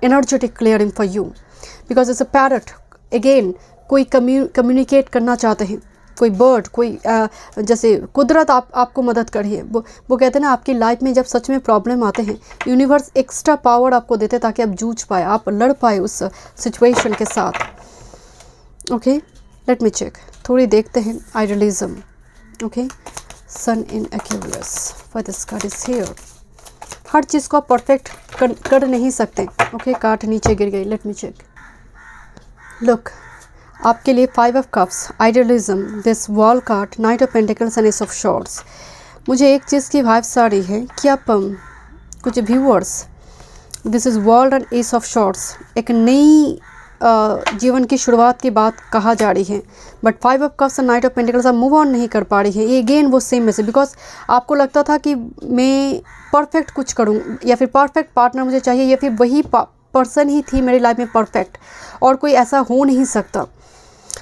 S1: energetic clearing for you because it's a parrot. Again कोई कम्युनिकेट करना चाहते हैं, कोई बर्ड, कोई जैसे कुदरत आपको मदद कर रही है. वो कहते हैं ना आपकी लाइफ में जब सच में प्रॉब्लम आते हैं यूनिवर्स एक्स्ट्रा पावर आपको देते हैं ताकि आप जूझ पाए, आप लड़ पाए उस सिचुएशन के साथ. Okay, let me check. थोड़ी देखते हैं idealism. Okay, Sun in Aquarius, why this card is here. हर चीज़ को आप परफेक्ट कर नहीं सकते। ओके, कार्ड नीचे गिर गई, लेट मी चेक। लुक, आपके लिए 5 of cups, idealism, this wall card, night of pentacles and S of shorts. मुझे एक चीज़ की वाइब्स आ रही है कि आप कुछ viewers, this is world and S of shorts, एक नई जीवन की शुरुआत की बात कहा जा रही है। But 5 of cups and night of pentacles आप मूव ऑन नहीं कर पा रही है। ये अगेन वो सेम मैसेज, बिकॉज आपको लगता था कि मैं परफेक्ट कुछ करूँ या फिर परफेक्ट पार्टनर मुझे चाहिए या फिर वही पर्सन ही थी मेरी लाइफ में परफेक्ट, और कोई ऐसा हो नहीं सकता।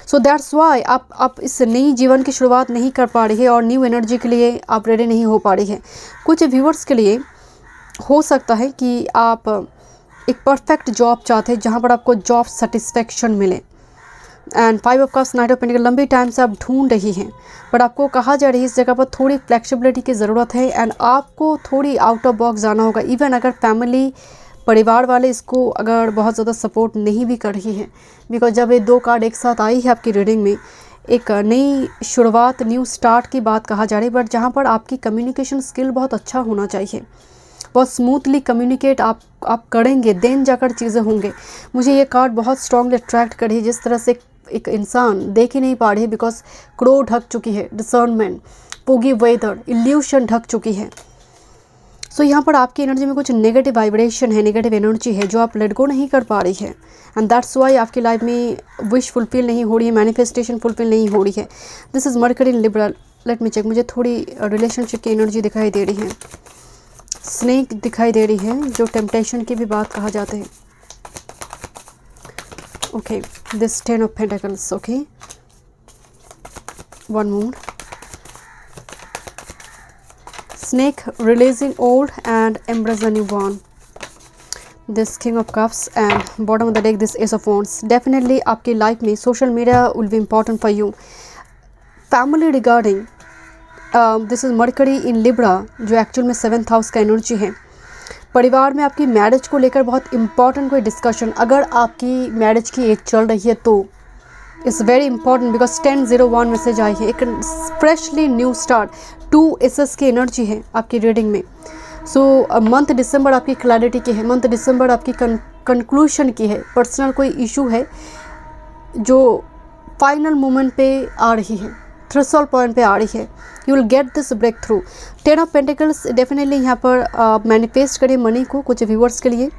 S1: सो दैट्स वाई आप इस नई जीवन की शुरुआत नहीं कर पा रही है और न्यू एनर्जी के लिए आप रेडी नहीं हो पा रही है। कुछ व्यूअर्स के लिए हो सकता है कि आप एक परफेक्ट जॉब चाहते हैं जहाँ पर आपको जॉब सेटिस्फेक्शन मिले। And 5 of cups, night of pentacle, लंबी टाइम से आप ढूंढ रही हैं, बट आपको कहा जा रही है इस जगह पर थोड़ी फ्लेक्सिबिलिटी की ज़रूरत है एंड आपको थोड़ी आउट ऑफ बॉक्स जाना होगा। इवन अगर फैमिली, परिवार वाले इसको अगर बहुत ज़्यादा सपोर्ट नहीं भी कर रही है, बिकॉज जब ये 2 कार्ड एक साथ आई है आपकी रीडिंग में, एक नई शुरुआत, न्यू स्टार्ट की बात कहा जा रही है, बट जहाँ पर आपकी कम्युनिकेशन स्किल बहुत अच्छा होना चाहिए, बहुत स्मूथली कम्युनिकेट आप करेंगे, देन जाकर चीज़ें होंगे। मुझे ये कार्ड बहुत स्ट्रांगली अट्रैक्ट कर रही है, जिस तरह से एक इंसान देख ही नहीं पा रही है बिकॉज क्रो ढक चुकी है, डिसर्नमेंट, पोगी वेदर, इल्यूशन ढक चुकी है। सो यहाँ पर आपकी एनर्जी में कुछ नेगेटिव वाइब्रेशन है, नेगेटिव एनर्जी है जो आप लेट गो नहीं कर पा रही है, एंड दैट्स वाई आपकी लाइफ में विश फुलफिल नहीं हो रही है, मैनिफेस्टेशन फुलफिल नहीं हो रही है। This is Mercury in Libra. Let me check, मुझे थोड़ी रिलेशनशिप की एनर्जी दिखाई दे रही है, स्नेक दिखाई दे रही है, जो टेम्पटेशन की भी बात कहा जाते हैं। Okay, this 10 of pentacles, okay, one more, snake releasing old and embrace a new one, this king of cups, and bottom of the deck this ace of wands. Definitely आपकी लाइफ में social media will be important for you. Family regarding this is Mercury in Libra, जो actual में 7th house का energy है। परिवार में आपकी marriage को लेकर बहुत इंपॉर्टेंट कोई डिस्कशन, अगर आपकी मैरिज की एज चल रही है तो it's very important, because 1001 message आई है, एक फ्रेशली न्यू स्टार्ट, 2 एसेस की एनर्जी है आपकी रीडिंग में। सो मंथ दिसंबर आपकी क्लैरिटी की है, मंथ दिसंबर आपकी कंक्लूशन की है, पर्सनल कोई इशू है जो फाइनल मोमेंट पे आ रही है, थ्रेशोल्ड पॉइंट पे आ रही है, you will get this breakthrough. 10 of pentacles definitely यहाँ पर मैनिफेस्ट करिए मनी को। कुछ व्यूअर्स के लिए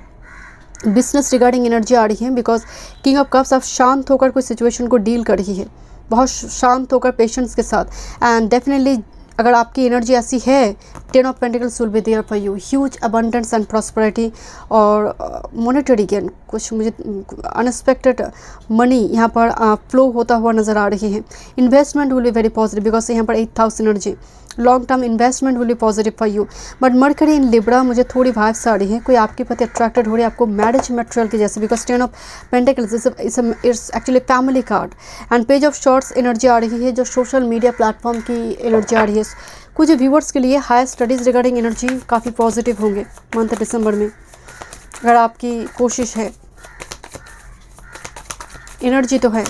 S1: बिजनेस रिगार्डिंग एनर्जी आ रही है, बिकॉज किंग ऑफ कप्स आप शांत होकर कोई सिचुएशन को डील कर रही है, बहुत शांत होकर पेशेंस के साथ, एंड डेफिनेटली अगर आपकी एनर्जी ऐसी है, 10 of pentacles will be there for you, huge abundance and prosperity और मॉनेटरी गेन, कुछ मुझे अनएक्सपेक्टेड मनी यहाँ पर फ्लो होता हुआ नज़र आ रही है। Investment will be very positive, because यहाँ पर 8th house energy, long term investment will be positive for you. But mercury in Libra मुझे थोड़ी वाइब्स आ रही है, कोई आपके प्रति अट्रैक्टेड हो रही है, आपको मैरिज मटेरियल के जैसे, because 10 of pentacles it's actually family card, and page of swords energy आ रही है, जो सोशल मीडिया प्लेटफॉर्म की एनर्जी आ रही है। कुछ व्यूअर्स के लिए हायर स्टडीज़ रिगार्डिंग एनर्जी काफ़ी पॉजिटिव होंगे मंथ दिसंबर में, अगर आपकी कोशिश है, एनर्जी तो है।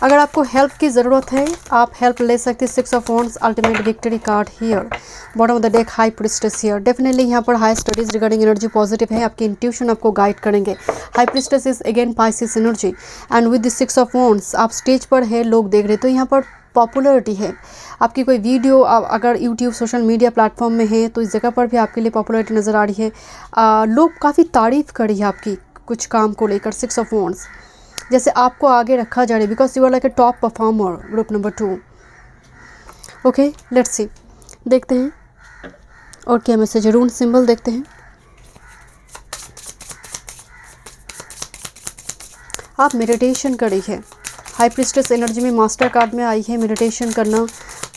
S1: अगर आपको हेल्प की ज़रूरत है आप हेल्प ले सकते हैं। 6 of wands, ultimate victory card here, bottom of the deck high priestess here. Definitely यहाँ पर high studies regarding energy positive है, आपकी इंट्यूशन आपको गाइड करेंगे। High priestess is again Pisces energy, and with the 6 of wands आप stage पर है, लोग देख रहे, तो यहाँ पर पॉपुलरिटी है। आपकी कोई वीडियो अगर यूट्यूब सोशल मीडिया प्लेटफॉर्म में है तो इस जगह पर भी आपके लिए पॉपुलरिटी नज़र आ रही है, लोग काफ़ी तारीफ़ कर रही है आपकी कुछ काम को लेकर। 6 ऑफ वॉन्ड्स, जैसे आपको आगे रखा जा रहा है, because you are like a top performer, group number 2। Okay, let's see, देखते हैं और क्या मैसेज। रून सिंबल देखते हैं। आप मेडिटेशन कर रही है, हाई प्रिस्टेस एनर्जी में मास्टर कार्ड में आई है, मेडिटेशन करना,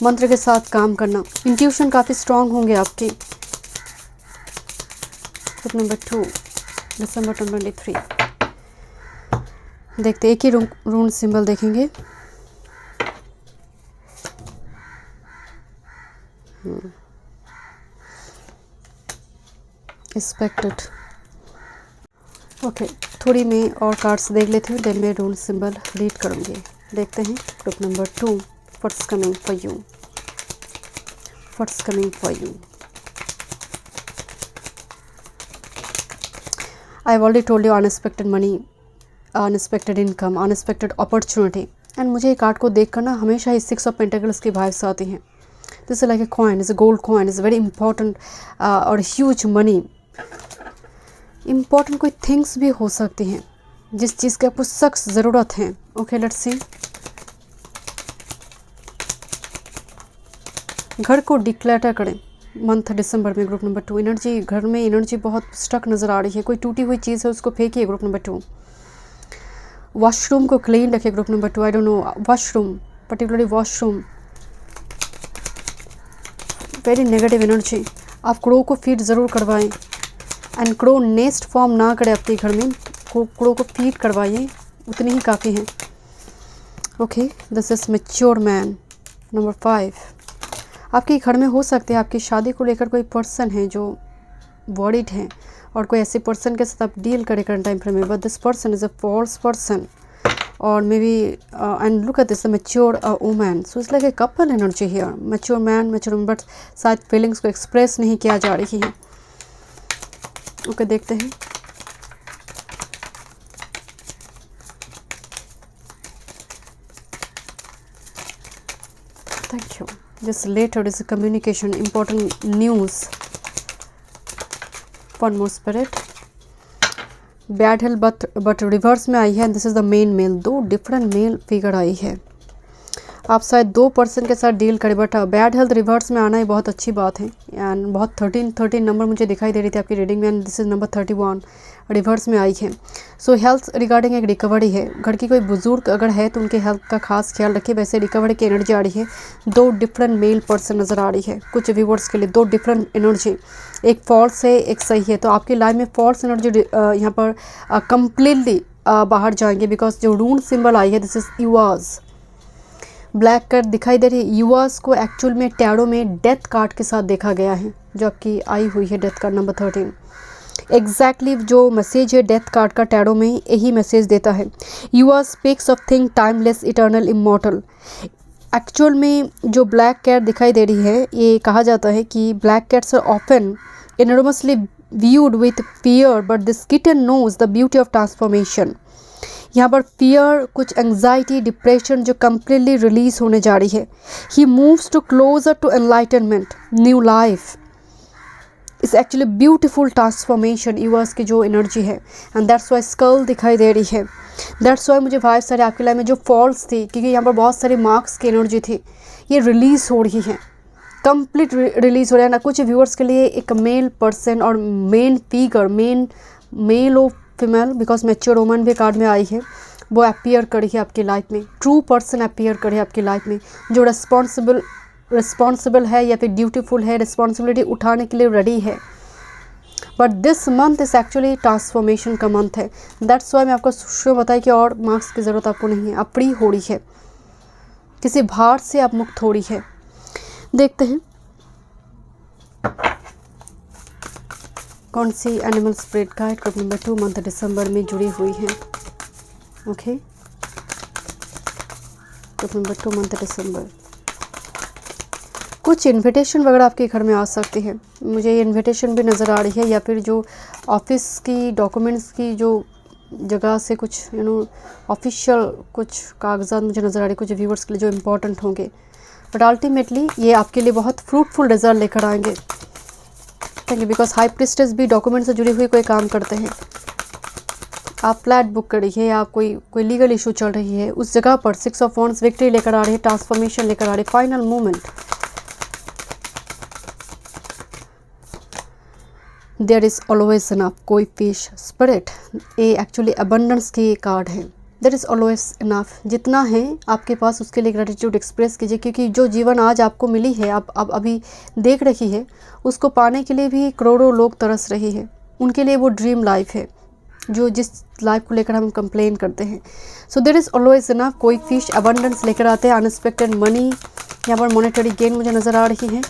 S1: मंत्र के साथ काम करना, इंट्यूशन काफ़ी स्ट्रांग होंगे आपकी। ग्रुप नंबर 2, दिसंबर 2023। देखते एक ही रून सिंबल देखेंगे। एक्सपेक्टेड। ओके, थोड़ी मैं और कार्ड्स देख लेती हूँ, देन मैं रून सिंबल रीड करूँगी। देखते हैं group number 2, what's coming for you, what's coming for you. I already told you unexpected money, unexpected income, unexpected opportunity. And मुझे ये कार्ड को देखकर ना हमेशा ही 6 ऑफ पेंटिकल्स की वाइब्स आती हैं। This is like a coin, is a gold coin, is very important और ह्यूज मनी। इम्पॉर्टेंट कोई थिंग्स भी हो सकती हैं जिस चीज़ की आपको सख्त ज़रूरत है। ओके, लेट्स सी। घर को डिक्लटर करें मंथ दिसंबर में। ग्रुप नंबर 2, एनर्जी, घर में एनर्जी बहुत स्टक नज़र आ रही है, कोई टूटी हुई चीज़ है उसको फेंकिए। ग्रुप नंबर 2, वॉशरूम को क्लीन रखिए। Group number 2, I don't no, washroom, particularly washroom, very negative energy. आप क्रो को फीड ज़रूर करवाएं एंड क्रो नेस्ट फॉर्म ना करे आपके घर में, क्रो को फीड करवाइए, उतनी ही काफ़ी हैं। Okay, this is mature man. Number 5, आपके घर में हो सकते हैं आपकी शादी को लेकर कोई पर्सन है जो वॉरिड है और कोई ऐसे पर्सन के साथ आप डील करें करंट टाइम फ्रेम में, but this person is a false person और maybe and look at this mature woman. So it's like a couple energy here, mature man, mature woman, but शायद feelings को express नहीं किया जा रही है। Okay, देखते हैं। Thank you. Just later is a communication, important news. One more spirit. Bad health but reverse में आई है। This is the main male, 2 different male figure आई है। आप शायद 2 पर्सन के साथ डील करें, बट बैड हेल्थ रिवर्स में आना ही बहुत अच्छी बात है। एंड बहुत 13 नंबर मुझे दिखाई दे रही थी आपकी रीडिंग में, and this is number 31 reverse में आई है। सो हेल्थ रिगार्डिंग एक रिकवरी है। घर की कोई बुजुर्ग अगर है तो उनके हेल्थ का खास ख्याल रखिए। वैसे रिकवरी की एनर्जी आ रही है। 2 डिफरेंट मेल पर्सन नज़र आ रही है कुछ व्यूवर्स के लिए, 2 डिफरेंट एनर्जी, एक फॉल्स है एक सही है। तो आपकी लाइफ में फॉल्स एनर्जी यहाँ पर कम्प्लीटली बाहर जाएंगे, बिकॉज जो रून सिंबल आई है दिस इज यूआस, ब्लैक कार्ड दिखाई दे रही है। यूआस को एक्चुअल में टैरो में डेथ कार्ड के साथ देखा गया है, जो आपकी आई हुई है डेथ कार्ड नंबर 13। एग्जैक्टली जो मैसेज है डेथ कार्ड का टैरो में यही मैसेज देता है। यूआस speaks of thing timeless, eternal, immortal. Actual में जो ब्लैक कैट दिखाई दे रही है, ये कहा जाता है कि black cats are often enormously viewed with fear, but this kitten knows the beauty of transformation. यहाँ पर फियर, कुछ एंग्जाइटी, डिप्रेशन जो कम्प्लीटली रिलीज होने जा रही है। He moves to closer to enlightenment, new life. It's actually beautiful transformation यूवर्स की जो एनर्जी है, एंड दैट्स वाई स्कल दिखाई दे रही है। दैट्स वाई मुझे वाइफ सारे आपकी लाइफ में जो फॉल्स थी, क्योंकि यहाँ पर बहुत सारे मार्क्स की एनर्जी थी, ये रिलीज़ हो रही है, कंप्लीट रिलीज़ हो रहा है ना। कुछ व्यूअर्स के लिए एक मेल पर्सन और मेन फिगर, मेल और फीमेल, बिकॉज मैच्योर वुमन भी कार्ड में आई है, वो अपीयर करी है आपकी लाइफ में। ट्रू पर्सन अपीयर करे आपकी लाइफ में, जो रिस्पॉन्सिबल है या फिर ड्यूटीफुल है, रिस्पॉन्सिबिलिटी उठाने के लिए रेडी है। बट दिस मंथ इस एक्चुअली ट्रांसफॉर्मेशन का मंथ है। दैट्स वाई मैं आपको शुरू बताया कि और मार्क्स की ज़रूरत आपको नहीं है, आप फ्री हो रही है, किसी भार से आप मुक्त हो रही है। देखते हैं कौन सी animal spirit guide group number 2 month दिसंबर में जुड़ी हुई है। Okay, group number 2 month December. कुछ इनविटेशन वगैरह आपके घर में आ सकती है, मुझे ये इनविटेशन भी नज़र आ रही है, या फिर जो ऑफिस की डॉक्यूमेंट्स की जो जगह से कुछ ऑफिशियल कुछ कागजात मुझे नज़र आ रही है कुछ व्यूवर्स के लिए जो इम्पोर्टेंट होंगे। बट अल्टीमेटली ये आपके लिए बहुत फ्रूटफुल रिजल्ट लेकर आएंगे। Thank you, because high priestess भी डॉक्यूमेंट से जुड़ी हुई कोई काम करते हैं। आप फ्लैट बुक करिए या कोई लीगल इशू चल रही है, उस जगह पर 6 ऑफ वॉन्ड्स विक्ट्री लेकर आ रही है, ट्रांसफॉर्मेशन लेकर आ रही है, final movement. There is always enough, कोई फिश स्पिरिट, ये एक्चुअली अबंडेंस की कार्ड है। देयर इज़ ऑलवेज इनफ, जितना है आपके पास उसके लिए ग्रेटिट्यूड एक्सप्रेस कीजिए, क्योंकि जो जीवन आज आपको मिली है, आप अभी देख रही है, उसको पाने के लिए भी करोड़ों लोग तरस रही है। उनके लिए वो ड्रीम लाइफ है जो जिस लाइफ को लेकर हम कंप्लेन करते हैं। So there is always enough, कोई फिश अबंडेंस लेकर आते हैं, अनएक्सपेक्टेड मनी, यहाँ पर मॉनेटरी गेन मुझे नज़र आ रही है।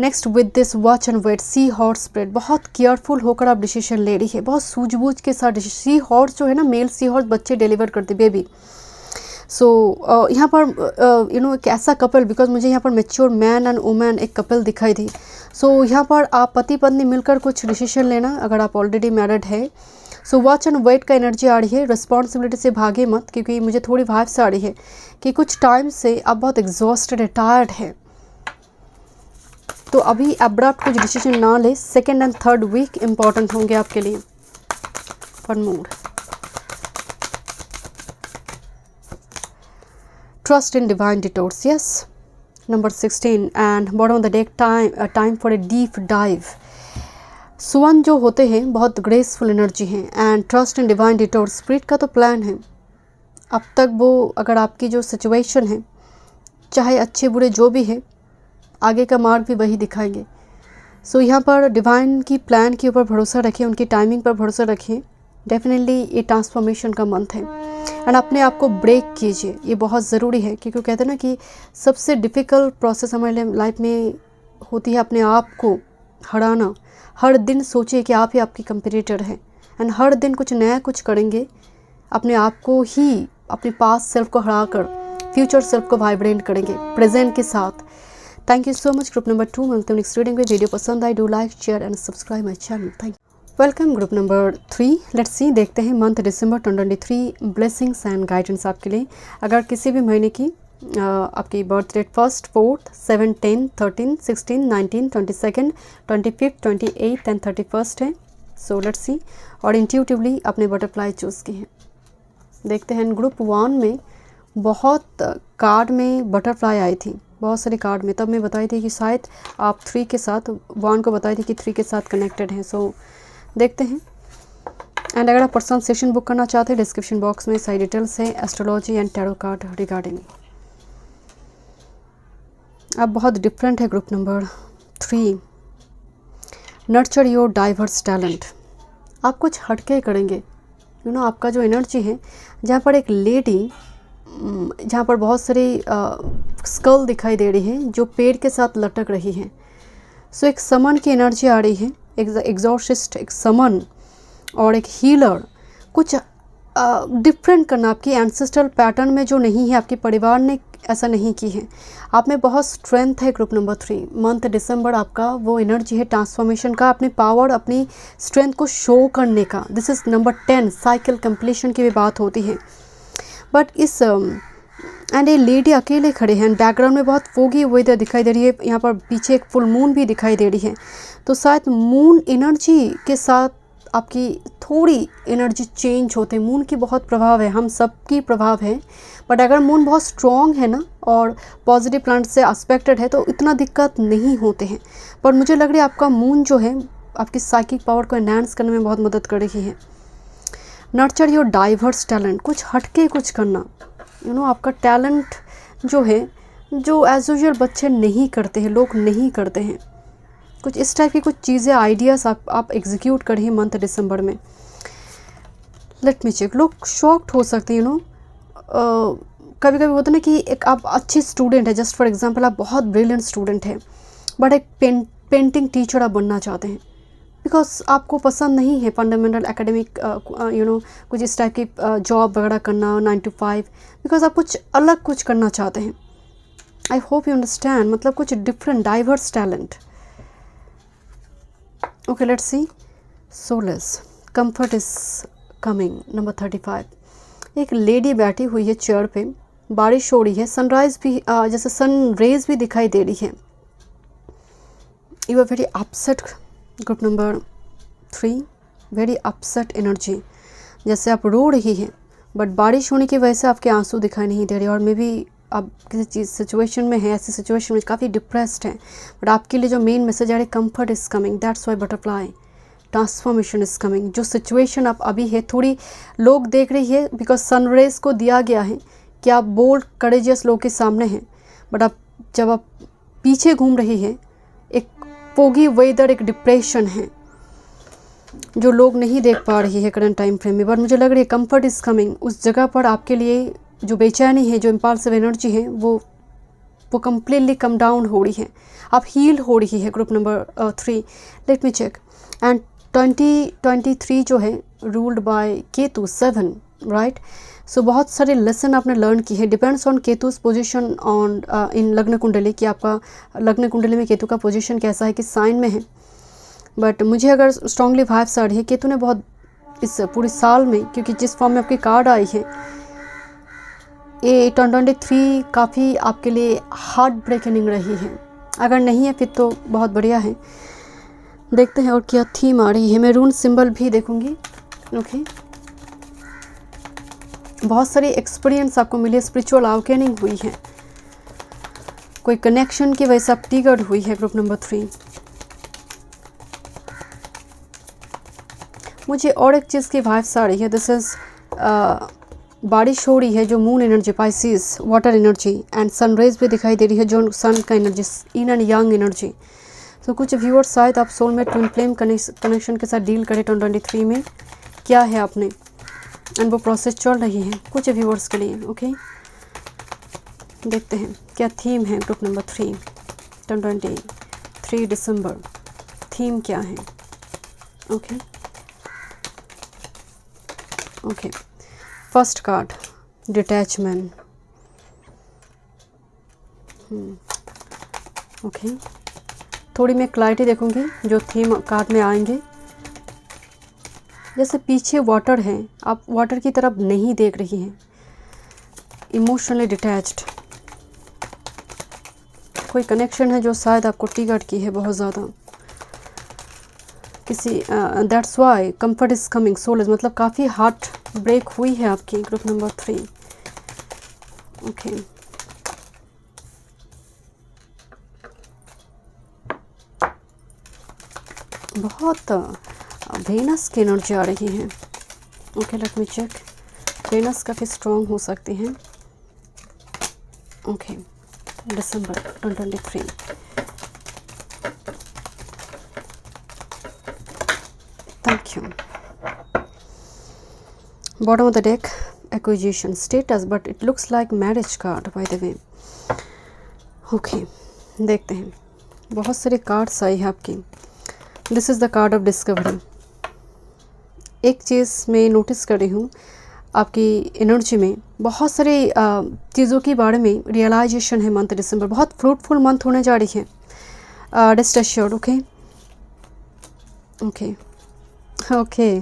S1: Next with this watch and wait, seahorse spread, बहुत केयरफुल होकर आप डिसीजन ले रही है, बहुत सूझबूझ के साथ। सी हॉर्स जो है ना, मेल सी हॉर्स बच्चे डिलीवर करते बेबी। सो यहाँ पर एक ऐसा कपल, बिकॉज मुझे यहाँ पर मैच्योर मैन एंड वुमेन एक कपल दिखाई दी। सो यहाँ पर आप पति पत्नी मिलकर कुछ डिसीजन लेना, अगर आप ऑलरेडी मैरिड है। सो वॉच एंड वेट का एनर्जी आ रही है। रिस्पॉन्सिबिलिटी से भागे मत, क्योंकि मुझे थोड़ी वाइब्स आ रही है कि कुछ टाइम से आप बहुत एग्जॉस्टेड है, टायर्ड है। तो अभी अब्रप्ट कुछ डिसीजन ना ले। Second and third week important होंगे आपके लिए। Fun mood, trust in divine detours, yes. Number 16 and bottom of the deck, time for a deep dive. Swan जो होते हैं बहुत ग्रेसफुल एनर्जी हैं and trust in divine detours, spirit का तो प्लान है। अब तक वो अगर आपकी जो सिचुएशन है, चाहे अच्छे बुरे जो भी है, आगे का मार्ग भी वही दिखाएंगे। सो यहाँ पर डिवाइन की प्लान के ऊपर भरोसा रखें, उनकी टाइमिंग पर भरोसा रखें। डेफिनेटली ये ट्रांसफॉर्मेशन का मंथ है एंड अपने आप को ब्रेक कीजिए, ये बहुत ज़रूरी है। क्योंकि कहते हैं ना कि सबसे डिफ़िकल्ट प्रोसेस हमारे लाइफ में होती है अपने आप को हराना। हर दिन सोचिए कि आप ही आपकी कंपटीटर हैं एंड हर दिन कुछ नया कुछ करेंगे, अपने आप को ही, अपने पास्ट सेल्फ को हरा कर फ्यूचर सेल्फ को वाइब्रेंट करेंगे प्रेजेंट के साथ। Thank you so much. Group number 2, मिलते हैं नेक्स्ट रीडिंग में। वीडियो पसंद आई, do like, share and subscribe my channel. Thank you. Welcome group number 3। Let's see, देखते हैं month December 2023 blessings and guidance आपके लिए। अगर किसी भी महीने की आपकी birth date 1st, 4th, 7th, 10th, 13th, 16th, 19th, 22nd, 25th, 28th and 31st है। सो लेट्स सी, और इंट्यूटिवली अपने बटरफ्लाई चूज़ की है। देखते हैं ग्रुप 1 में बहुत कार्ड में बटरफ्लाई आई थी, बहुत सारे कार्ड में। तब मैं बताई थी कि शायद आप 3 के साथ, 1 को बताई थी कि 3 के साथ कनेक्टेड हैं। सो देखते हैं। एंड अगर आप पर्सनल सेशन बुक करना चाहते हैं, डिस्क्रिप्शन बॉक्स में सारी डिटेल्स है astrology and tarot card regarding. अब बहुत डिफरेंट है group number 3, nurture your diverse talent. आप कुछ हटके करेंगे, यू नो। आपका जो एनर्जी है, जहाँ पर एक लेडी, जहाँ पर बहुत सारी स्कल दिखाई दे रही है जो पेड़ के साथ लटक रही है। सो एक समन की एनर्जी आ रही है, एक एग्जॉर्सिस्ट, एक समन और एक हीलर। कुछ डिफरेंट करना आपकी एंसेस्ट्रल पैटर्न में जो नहीं है, आपके परिवार ने ऐसा नहीं की है। आप में बहुत स्ट्रेंथ है ग्रुप नंबर 3। मंथ दिसंबर आपका वो एनर्जी है ट्रांसफॉर्मेशन का, अपनी पावर, अपनी स्ट्रेंथ को शो करने का। This is number 10, cycle completion की भी बात होती है। बट इस एंड ये लेडी अकेले खड़े हैं, बैकग्राउंड में बहुत फोगी वेदर दिखाई दे रही है। यहाँ पर पीछे एक फुल मून भी दिखाई दे रही है। तो शायद मून एनर्जी के साथ आपकी थोड़ी एनर्जी चेंज होते हैं। मून की बहुत प्रभाव है, हम सबकी प्रभाव है। बट अगर मून बहुत स्ट्रॉन्ग है ना और पॉजिटिव प्लांट से एस्पेक्टेड है तो इतना दिक्कत नहीं होते हैं। पर मुझे लग रहा है आपका मून जो है आपकी साइकिक पावर को एनहांस करने में बहुत मदद कर रही है। नर्चर योर डाइवर्स टैलेंट, कुछ हटके कुछ करना, यू नो। आपका टैलेंट जो है, जो एज यूजुअल बच्चे नहीं करते हैं, लोग नहीं करते हैं, कुछ इस टाइप की कुछ चीज़ें, आइडियाज़ आप एग्जीक्यूट करें मंथ दिसंबर में। Let me check. लोग शॉक्ड हो सकते हैं, यू नो। कभी कभी होता है ना कि एक आप अच्छे स्टूडेंट है, जस्ट फॉर एग्जांपल आप बहुत ब्रिलियंट स्टूडेंट है, बट एक पेंटिंग टीचर आप बनना चाहते हैं बिकॉज आपको पसंद नहीं है फंडामेंटल एकेडमिक, यू नो, कुछ इस टाइप की जॉब वगैरह करना 9 to 5, बिकॉज आप कुछ अलग कुछ करना चाहते हैं। आई होप यू अंडरस्टैंड, मतलब कुछ different diverse talent. Okay, let's C. Solace comfort is coming, number 35। एक लेडी बैठी हुई है चेयर पे, बारिश हो रही है, सनराइज भी, जैसे सन रेज भी दिखाई दे रही है। You are very upset group number 3, very upset energy, जैसे आप रो रही हैं, बट बारिश होने की वजह से आपके आंसू दिखाई नहीं दे रहे और मे बी आप किसी चीज़ सिचुएशन में है, ऐसी सिचुएशन में काफ़ी डिप्रेस्ड हैं। बट आपके लिए जो मेन मैसेज आ रहा है, comfort is coming, that's why butterfly, transformation is coming. जो सिचुएशन आप अभी है, थोड़ी लोग देख रही है बिकॉज सनरेज को दिया गया है कि आप बोल्ड करेजियस लोग के सामने हैं, बट आप जब आप पीछे घूम रही है, एक फोगी वेदर, एक डिप्रेशन है जो लोग नहीं देख पा रही है करंट टाइम फ्रेम में। बट मुझे लग रही है कंफर्ट इज़ कमिंग। उस जगह पर आपके लिए जो बेचैनी है, जो इम्पल्सिव एनर्जी है, वो कम्प्लीटली कम डाउन हो रही है, आप हील हो रही है group number 3। Let me check. And 2023 जो है ruled by Ketu 7, right. So बहुत सारे लेसन आपने लर्न की है। Depends on Ketu's position on in lagna kundli, कि आपका लग्न कुंडली में केतु का पोजीशन कैसा है, किस साइन में है। बट मुझे अगर स्ट्रांगली वाइब्स आ रही है, केतु ने बहुत इस पूरे साल में, क्योंकि जिस फॉर्म में आपकी कार्ड आई है ये 2023 काफ़ी आपके लिए हार्ट ब्रेकिंग रही है। अगर नहीं है फिर तो बहुत बढ़िया है। देखते हैं और क्या थीम आ रही है। मैं रून सिंबल भी देखूंगी। ओके, बहुत सारी एक्सपीरियंस आपको मिली, स्पिरिचुअल अवेकनिंग हुई है, कोई कनेक्शन की वजह से आप ट्रिगर्ड हुई है ग्रुप नंबर 3। मुझे और एक चीज़ की वाइब्स आ रही है। दिस इज़ बारिश हो रही है, जो moon energy, Pisces, water energy and sunrise भी दिखाई दे रही है, जो सन का energy, in and young energy. तो कुछ व्यूअर्स शायद आप सोलमेट ट्विन फ्लेम कनेक्शन के साथ डील करें 2023 में, क्या है आपने, एंड वो प्रोसेस चल रही है कुछ व्यूअर्स के लिए। ओके, देखते हैं क्या थीम है ग्रुप नंबर 3 2023 दिसंबर, थीम क्या है। Okay okay, first card detachment. Okay, थोड़ी मैं क्लैरिटी देखूंगी जो थीम कार्ड में आएंगे। जैसे पीछे वाटर है, आप वाटर की तरफ नहीं देख रही हैं, इमोशनली डिटैच्ड, कोई कनेक्शन है जो शायद आपको ट्रिगर की है बहुत ज़्यादा किसी, that's why comfort is coming soul, मतलब काफ़ी हार्ट ब्रेक हुई है आपकी ग्रुप नंबर 3। ओके, बहुत वेनस की एनर्जी आ रही है। Okay, let me check, Venus काफ़ी स्ट्रॉन्ग हो सकती हैं। ओके, दिसंबर 2023। Thank you. Bottom of the deck, acquisition status, but it looks like marriage card by the way. Okay, देखते हैं, बहुत सारे कार्ड्स आई है आपकी। This is the card of discovery. एक चीज़ मैं नोटिस कर रही हूँ आपकी एनर्जी में, बहुत सारे चीज़ों के बारे में रियलाइजेशन है। मंथ दिसंबर बहुत फ्रूटफुल मंथ होने जा रही है, rest assured. Okay okay okay,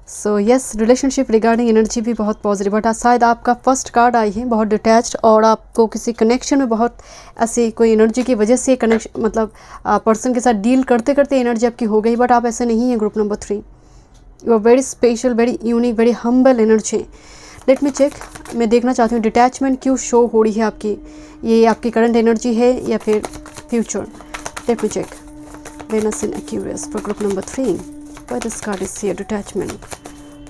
S1: so yes, relationship regarding energy भी बहुत पॉजिटिव, बट शायद आपका फर्स्ट कार्ड आई है बहुत डिटैच्ड, और आपको किसी कनेक्शन में बहुत ऐसी कोई एनर्जी की वजह से कनेक्शन, मतलब पर्सन के साथ डील करते करते एनर्जी आपकी हो गई, बट आप ऐसे नहीं हैं group number 3। You are very special, very unique, very humble energy. Let me check, मैं देखना चाहती हूँ डिटैचमेंट क्यों शो हो रही है आपकी, ये आपकी करंट एनर्जी है या फिर future. Let me check, Venus in Aquarius for group number 3। Why this card is here? Detachment.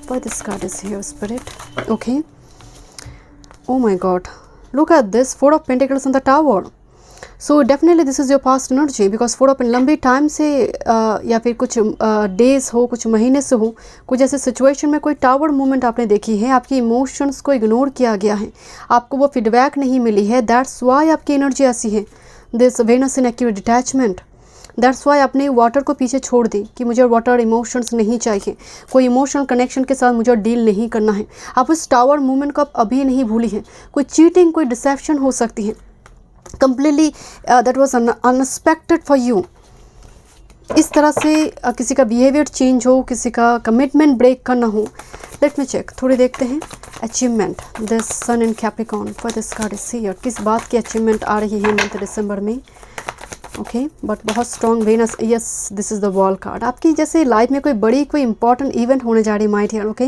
S1: Why this card is here? Spirit. Okay. Oh my God. Look at this. 4 of Pentacles on the Tower. So definitely this is your past energy, because 4 of लंबे time से या फिर कुछ days हो, कुछ महीने से हो, कुछ ऐसे सिचुएशन में कोई टावर मूवमेंट आपने देखी है, आपकी इमोशंस को इग्नोर किया गया है, आपको वो फीडबैक नहीं मिली है। दैट्स वाई आपकी एनर्जी ऐसी है। This Venus in active detachment, that's why आपने वाटर को पीछे छोड़ दी कि मुझे वाटर इमोशंस नहीं चाहिए, कोई इमोशनल कनेक्शन के साथ मुझे डील नहीं करना है। आप उस टावर मूवमेंट को आप अभी नहीं भूली हैं। कोई चीटिंग, कोई डिसेप्शन हो सकती है, completely that was unexpected for you. इस तरह से किसी का बिहेवियर चेंज हो, किसी का कमिटमेंट ब्रेक करना हो। लेट मी चेक, थोड़ी देखते हैं achievement. This sun in Capricorn for this card is here. किस बात की अचीवमेंट आ रही है मंथ दिसंबर में? ओके, बट बहुत strong Venus, yes, this is the wall card. आपकी जैसे लाइफ में कोई बड़ी, कोई इंपॉर्टेंट इवेंट होने जा रही है my dear. Okay,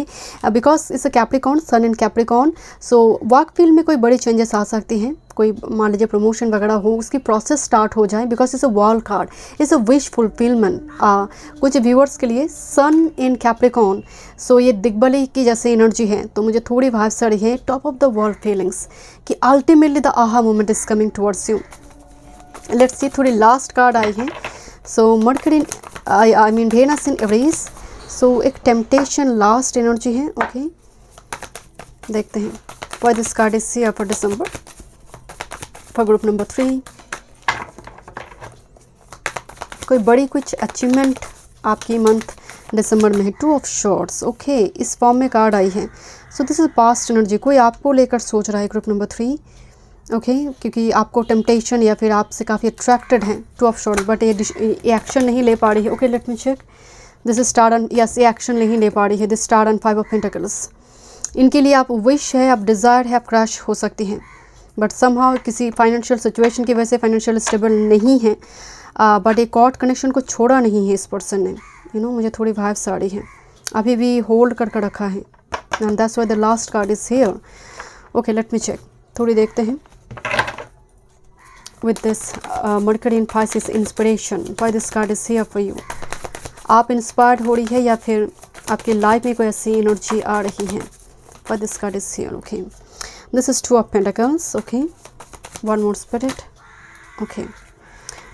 S1: because it's a Capricorn, sun in Capricorn, so work field में कोई बड़ी चेंजेस आ सकती हैं। कोई मान लीजिए प्रमोशन वगैरह हो, उसकी प्रोसेस स्टार्ट हो जाए, because it's a wall card, it's a wish fulfilment. कुछ व्यूअर्स के लिए सन इन कैप्रिकॉर्न, सो ये दिग्बली की जैसे एनर्जी है, तो मुझे थोड़ी वाइब्स आ रही है top of the world feelings कि ultimately the aha moment is coming towards you. Let's see, थोड़ी लास्ट कार्ड आई है। So Mercury, I mean Venus in Aries, so एक टेम्पटेशन लास्ट एनर्जी है। ओके, देखते हैं why this card is here for December for group number 3। कोई बड़ी कुछ अचीवमेंट आपकी मंथ दिसंबर में है। 2 ऑफ शॉर्ट्स, ओके, इस फॉर्म में कार्ड आई है। So this is past energy, कोई आपको लेकर सोच रहा है ग्रुप नंबर 3। ओके, क्योंकि आपको टेम्पटेशन या फिर आपसे काफ़ी अट्रैक्टेड हैं 2 ऑफ शॉर्ट्स, बट ये एक्शन नहीं ले पा रही है। Okay, let me check, this star and, yes ये एक्शन नहीं ले पा रही है, this star and 5 of pentacles. इनके लिए आप विश है, आप डिज़ायर है, आप क्रश हो सकती हैं, बट समहाउ किसी फाइनेंशियल सिचुएशन की वजह से फाइनेंशियल स्टेबल नहीं है, बट एक कॉर्ड कनेक्शन को छोड़ा नहीं है इस पर्सन ने। मुझे थोड़ी वाइब्स आ रही है, अभी भी होल्ड करके रखा है, and that's why the last card is here. Okay, let me check, थोड़ी देखते हैं with this Mercury in Pisces inspiration, why this card is here for you. आप इंस्पायर्ड हो रही है या फिर आपकी लाइफ में कोई ऐसी एनर्जी आ रही है, why this card is here. Okay, this is 2 of pentacles. Okay, one more spirit. Okay,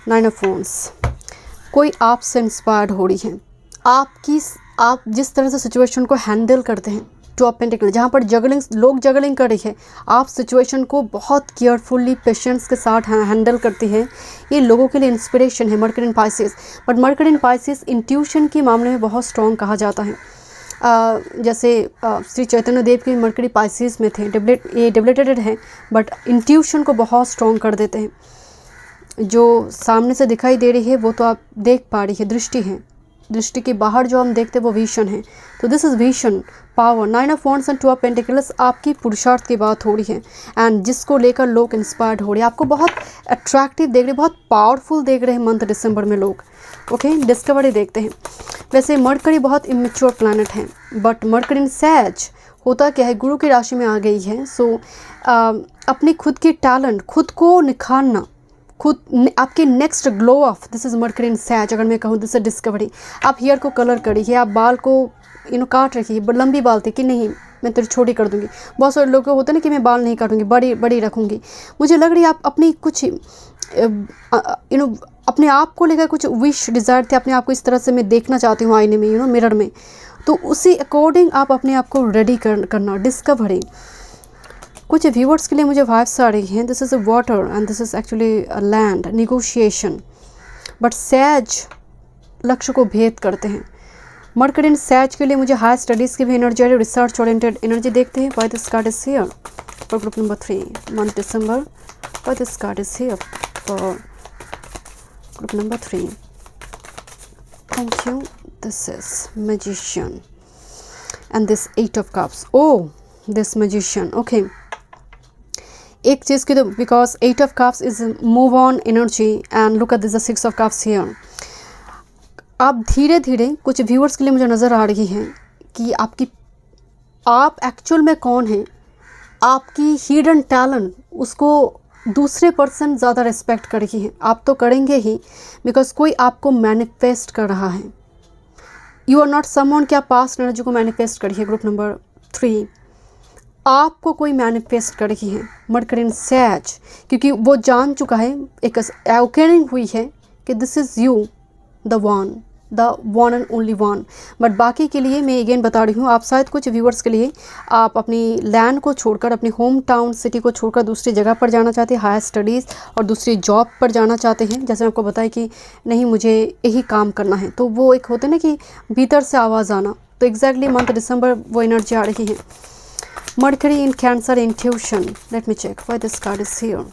S1: 9 of wands. कोई आपसे इंस्पायर्ड हो रही है, आप जिस तरह से सिचुएशन को हैंडल करते हैं, 2 ऑफ पेंटिकल, जहाँ पर लोग जगलिंग कर रही है, आप सिचुएशन को बहुत केयरफुली पेशेंस के साथ हैंडल करती है। ये लोगों के लिए इंस्पिरेशन है, Mercury in Pisces. But mercury in Pisces intuition के मामले में बहुत स्ट्रॉन्ग कहा जाता है। जैसे श्री चैतन्य देव के मर्करी पाइसेस में थे, ये डेबिलिटेटेड है, बट इंट्यूशन को बहुत स्ट्रॉन्ग कर देते हैं। जो सामने से दिखाई दे रही है वो तो आप देख पा रही है, दृष्टि है, दृष्टि के बाहर जो हम देखते हैं वो विजन है। तो this is vision, power. 9 of wands and 2 of pentacles, आपकी पुरुषार्थ की बात हो रही है, एंड जिसको लेकर लोग इंस्पायर्ड हो रहे हैं, आपको बहुत अट्रैक्टिव देख रहे हैं, बहुत पावरफुल देख रहे हैं मंथ दिसंबर में लोग। ओके, डिस्कवरी देखते हैं। वैसे मर्करी बहुत इमेच्योर प्लैनेट है, बट मर्करी इन सैज होता क्या है, गुरु की राशि में आ गई है। सो अपनी खुद की टैलेंट, खुद को निखारना, खुद आपके next glow off, this is Mercury in sage. अगर मैं कहूँ दिस इज डिस्कवरी। आप हेयर को कलर करिए, आप बाल को काट रखिए, लंबी बाल थी कि नहीं मैं तेरी छोटी कर दूंगी। बहुत सारे लोग होते हैं ना कि मैं बाल नहीं काटूंगी, बड़ी रखूंगी। मुझे लग रही है आप अपनी कुछ अपने आप को लेकर कुछ विश डिज़ायर थे, अपने आप को इस तरह से मैं देखना चाहती हूँ आईने में, मिरर में। तो उसी अकॉर्डिंग आप अपने आप को रेडी करना, डिस्कवरी। कुछ व्यूअर्स के लिए मुझे वाइब्स आ रही हैं, this is a water and this is actually a land, negotiation. But sage लक्ष्य को भेद करते हैं। मर्करी इन सैज के लिए मुझे हायर स्टडीज़ की भी एनर्जी आ रही है, रिसर्च ओरिएंटेड एनर्जी देखते हैं। Why this card is here for group number 3 month December. Why this card is here for group number 3। Thank you. This is magician and this 8 of cups. Oh, this magician. Okay, एक चीज़ की तो because 8 of cups is move on energy and look at this 6 of cups here. आप धीरे धीरे, कुछ viewers के लिए मुझे नज़र आ रही है कि आप एक्चुअल में कौन हैं, आपकी हिडन टैलेंट, उसको दूसरे पर्सन ज़्यादा रिस्पेक्ट कर रही है। आप तो करेंगे ही, बिकॉज कोई आपको मैनिफेस्ट कर रहा है। यू आर नॉट समवन कि आप पास्ट एनर्जी को मैनिफेस्ट करिए। ग्रुप नंबर 3, आपको कोई मैनिफेस्ट कर रही है मर्करी इन सैज, क्योंकि वो जान चुका है, एक अवेकनिंग हुई है कि this is you the one and only one. But बाकी के लिए मैं अगेन बता रही हूँ, आप शायद कुछ व्यूअर्स के लिए आप अपनी लैंड को छोड़कर, अपनी होम टाउन सिटी को छोड़कर दूसरी जगह पर जाना चाहते हैं, हायर स्टडीज़ और दूसरी जॉब पर जाना चाहते हैं। जैसे आपको बताया कि नहीं मुझे यही काम करना है, तो वो एक होता है ना कि भीतर से आवाज़ आना। तो एग्जैक्टली मंथ दिसंबर वो एनर्जी आ रही है। Mercury in Cancer intuition, let me check why this card is here.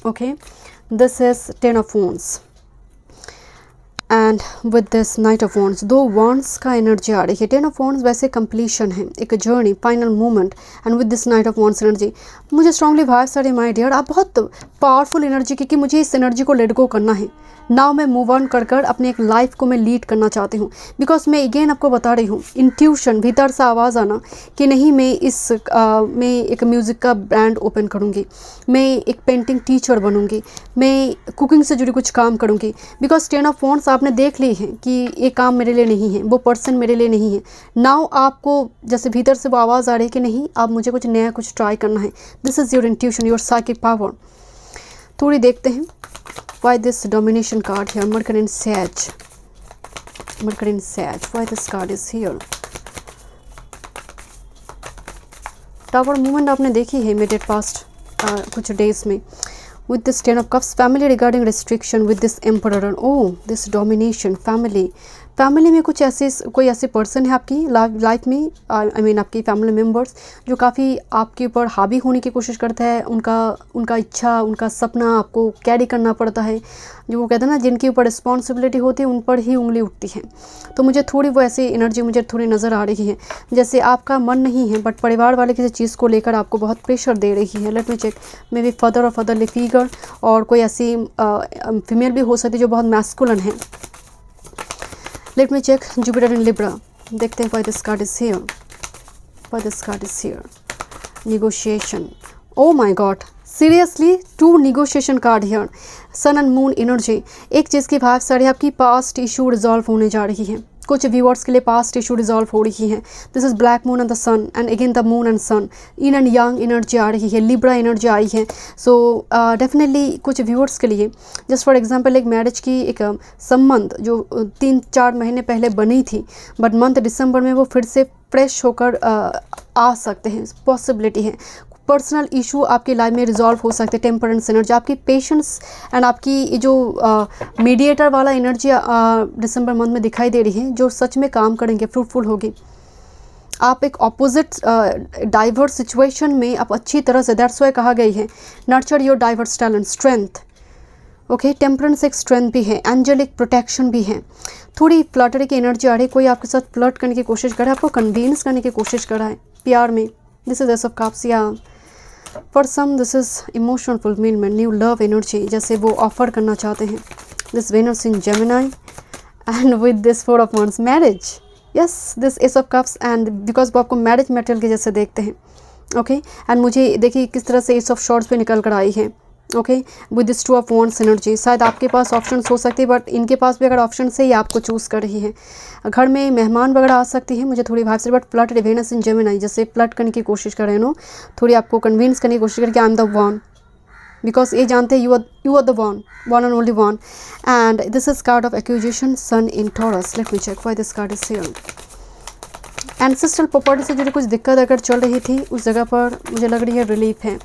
S1: Okay, this is 10 of wands and with this knight of wands. 2 wands का एनर्जी आ रही है। 10 ऑफ वॉन्ड्स वैसे कंप्लीशन है, एक journey, final movement, and with this knight of wands energy मुझे strongly vibes आ रही है माय डियर। आप बहुत पावरफुल एनर्जी, क्योंकि मुझे इस एनर्जी को लेट गो करना है। नाउ मैं मूव ऑन कर अपने एक लाइफ को मैं लीड करना चाहती हूँ, बिकॉज मैं अगेन आपको बता रही हूँ, इंट्यूशन, भीतर से आवाज़ आना कि नहीं मैं एक म्यूज़िक का ब्रांड ओपन करूँगी, मैं एक पेंटिंग टीचर बनूँगी, मैं कुकिंग से जुड़ी कुछ काम करूँगी। बिकॉज 10 ऑफ वॉन्ड्स आपने देख ली है कि ये काम मेरे लिए नहीं है, वो पर्सन मेरे लिए नहीं है। नाउ आपको जैसे भीतर से वो आवाज़ आ रही है कि नहीं, अब मुझे कुछ नया, कुछ ट्राई करना है। This is your intuition, your psychic power. थोड़ी देखते हैं why this domination card here, Mercury in Sag. Mercury in Sag, why this card is here? Tower movement आपने देखी है immediate past कुछ days में। With this 10 of cups, family regarding restriction with this emperor, and oh, this domination, family, family में कुछ ऐसे कोई ऐसे पर्सन है आपकी लाइफ में, आई मीन आपकी फैमिली मेम्बर्स, जो काफ़ी आपके ऊपर हावी होने की कोशिश करता है। उनका इच्छा, उनका सपना आपको कैरी करना पड़ता है। जो वो कहते हैं ना, जिनके ऊपर रिस्पॉन्सिबिलिटी होती है उन पर ही उंगली उठती है। तो मुझे थोड़ी वो ऐसी एनर्जी मुझे थोड़ी नज़र आ रही है, जैसे आपका मन नहीं है बट परिवार वाले किसी चीज़ को लेकर आपको बहुत प्रेशर दे रही है। Let me check, maybe father और फादरली फिगर, और कोई ऐसी फीमेल भी हो सकती है जो बहुत मैस्कुलिन है। Let me check Jupiter in Libra. देखते हैं why this card is here, why this card is here. Negotiation, oh my god, seriously 2 negotiation card here. Sun and moon energy, एक चीज़ की भाग सारी आपकी पास्ट इशू रिजॉल्व होने जा रही है। कुछ व्यूअर्स के लिए पास्ट इशू रिजॉल्व हो रही है। This is black moon and the sun, and again the moon and sun, in and young energy आ रही है, लिब्रा एनर्जी आई है। सो डेफिनेटली कुछ व्यूअर्स के लिए, जस्ट फॉर एग्जांपल, एक मैरिज की एक संबंध जो 3-4 महीने पहले बनी थी, बट मंथ दिसंबर में वो फिर से फ्रेश होकर आ सकते हैं, पॉसिबिलिटी है। पर्सनल इशू आपकी लाइफ में रिजॉल्व हो सकते हैं। टेम्परेंस एनर्जी, आपकी पेशेंस एंड आपकी जो मीडिएटर वाला एनर्जी दिसंबर मंथ में दिखाई दे रही है, जो सच में काम करेंगे, फ्रूटफुल होगी। आप एक ऑपोजिट डाइवर्स सिचुएशन में आप अच्छी तरह से, दैट्स व्हाई कहा गई है nurture your diverse talent, strength. Okay, temperance एक स्ट्रेंथ भी है, एंजेलिक प्रोटेक्शन भी है। थोड़ी फ्लर्टरी की एनर्जी आ रही है, कोई आपके साथ फ्लर्ट करने की कोशिश कर रहा है, आपको कन्विंस करने की कोशिश कर रहा है प्यार में। This is ace of cups, या for some this is emotional fulfilment, new love energy, जैसे वो ऑफर करना चाहते हैं। This Venus in Gemini and with this 4 of wands, marriage, yes, this ace of cups, and because वो आपको marriage material के जैसे देखते हैं। ओके, एंड मुझे देखिए किस तरह से एस ऑफ शॉर्ट्स पे निकल कर आई है। Okay, with this 2 of wands energy, शायद आपके पास ऑप्शंस हो सकती है, बट इनके पास भी अगर ऑप्शन है, ये आपको चूज़ कर रही है। घर में मेहमान वगैरह आ सकती है, मुझे थोड़ी भाव से, but flirt Venus in Gemini, जैसे फ्लर्ट करने की कोशिश कर रहे हैं, नो, थोड़ी आपको कन्विंस करने की कोशिश करें कि I am the one, because ये जानते हैं you are the one and only one. And this is card of accusation, sun in Taurus. Let me check why this card is here. Ancestral property से जुड़ी कुछ दिक्कत अगर चल रही थी, उस जगह पर मुझे लग रही है रिलीफ है।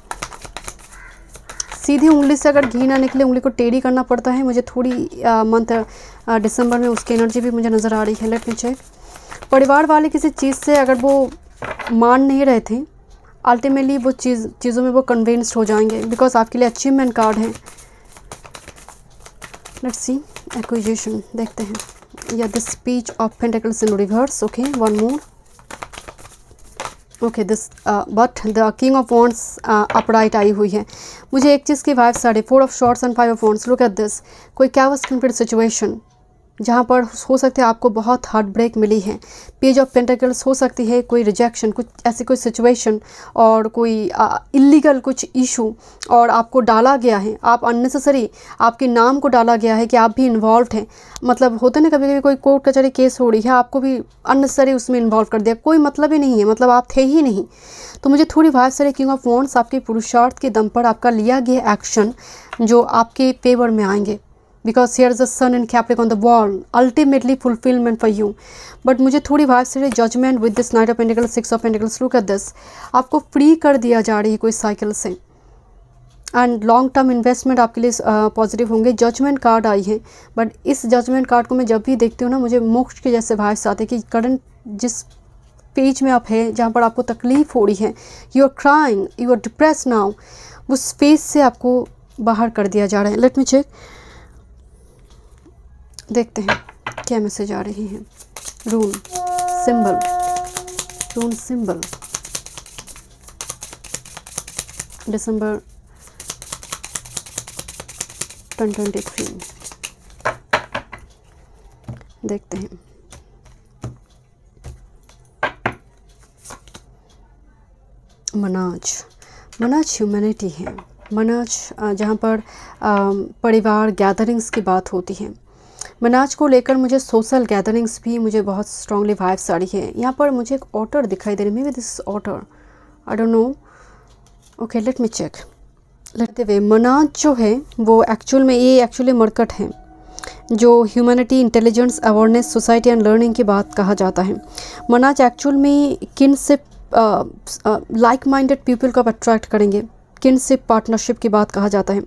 S1: सीधी उंगली से अगर घी ना निकले, उंगली को टेढ़ी करना पड़ता है, मुझे थोड़ी मंथ दिसंबर में उसकी एनर्जी भी मुझे नज़र आ रही है। लेट मी चेक, परिवार वाले किसी चीज़ से अगर वो मान नहीं रहे थे, अल्टीमेटली वो चीज़ों में वो कन्विंस्ड हो जाएंगे, बिकॉज आपके लिए अचीवमेंट कार्ड है। लेट्स सी एक्विजिशन, देखते हैं, या this speech of pentacles in reverse. Okay, one more. Okay, this but the king of wands upright आई हुई है। मुझे एक चीज़ की वाइफ साढ़े 4 of swords and 5 of wands. Look at this, कोई कैवस कंप्लीट सिचुएशन जहाँ पर हो सकते हैं आपको बहुत हार्ट ब्रेक मिली है। पेज ऑफ पेंटिकल्स हो सकती है, कोई रिजेक्शन, कुछ ऐसी कोई सिचुएशन, और कोई इलीगल कुछ इशू, और आपको डाला गया है, आप अननेसेसरी आपके नाम को डाला गया है कि आप भी इन्वॉल्व हैं। मतलब होता ना, कभी कभी कोई कोर्ट कचहरी केस हो रही है, आपको भी अननेसेसरी उसमें इन्वॉल्व कर दिया, कोई मतलब ही नहीं है, मतलब आप थे ही नहीं। तो मुझे थोड़ी वाइफ सारे किंग ऑफ वॉन्ड्स, आपके पुरुषार्थ के दम पर आपका लिया गया एक्शन जो आपके फेवर में आएंगे, because here is the sun in Capricorn, the wall, ultimately fulfillment for you. But मुझे थोड़ी वाइफ से judgement with this knight of pentacles, 6 of pentacles. Look at this, आपको फ्री कर दिया जा रही है कोई साइकिल से, एंड लॉन्ग टर्म इन्वेस्टमेंट आपके लिए पॉजिटिव होंगे। जजमेंट कार्ड आई है, बट इस जजमेंट कार्ड को मैं जब भी देखती हूँ ना, मुझे मोक्ष के जैसे वाइब्स आते हैं कि करंट जिस पेज में आप है, जहाँ पर आपको तकलीफ हो रही है, you are crying, you are depress now, उस फेज से आपको बाहर कर दिया जा रहा है। लेट मी चेक, देखते हैं क्या मैसेज आ रही है। रून सिंबल, रून सिंबल, दिसंबर 2023, देखते हैं। मनाज, मनाज ह्यूमैनिटी है। मनाज जहाँ पर परिवार गैदरिंग्स की बात होती है। मनाज को लेकर मुझे सोशल गैदरिंग्स भी मुझे बहुत स्ट्रांगली वाइब्स आ रही है। यहाँ पर मुझे एक ऑटर दिखाई दे रही है, maybe this otter, I don't know. Okay, let me check. Let way, मनाज जो है वो एक्चुअल में, ये एक्चुअली मरकट है जो humanity, intelligence, awareness, society and learning की बात कहा जाता है। मनाज एक्चुअल में किनशिप, लाइक माइंडेड पीपल को आप अट्रैक्ट करेंगे। किनशिप पार्टनरशिप की बात कहा जाता है।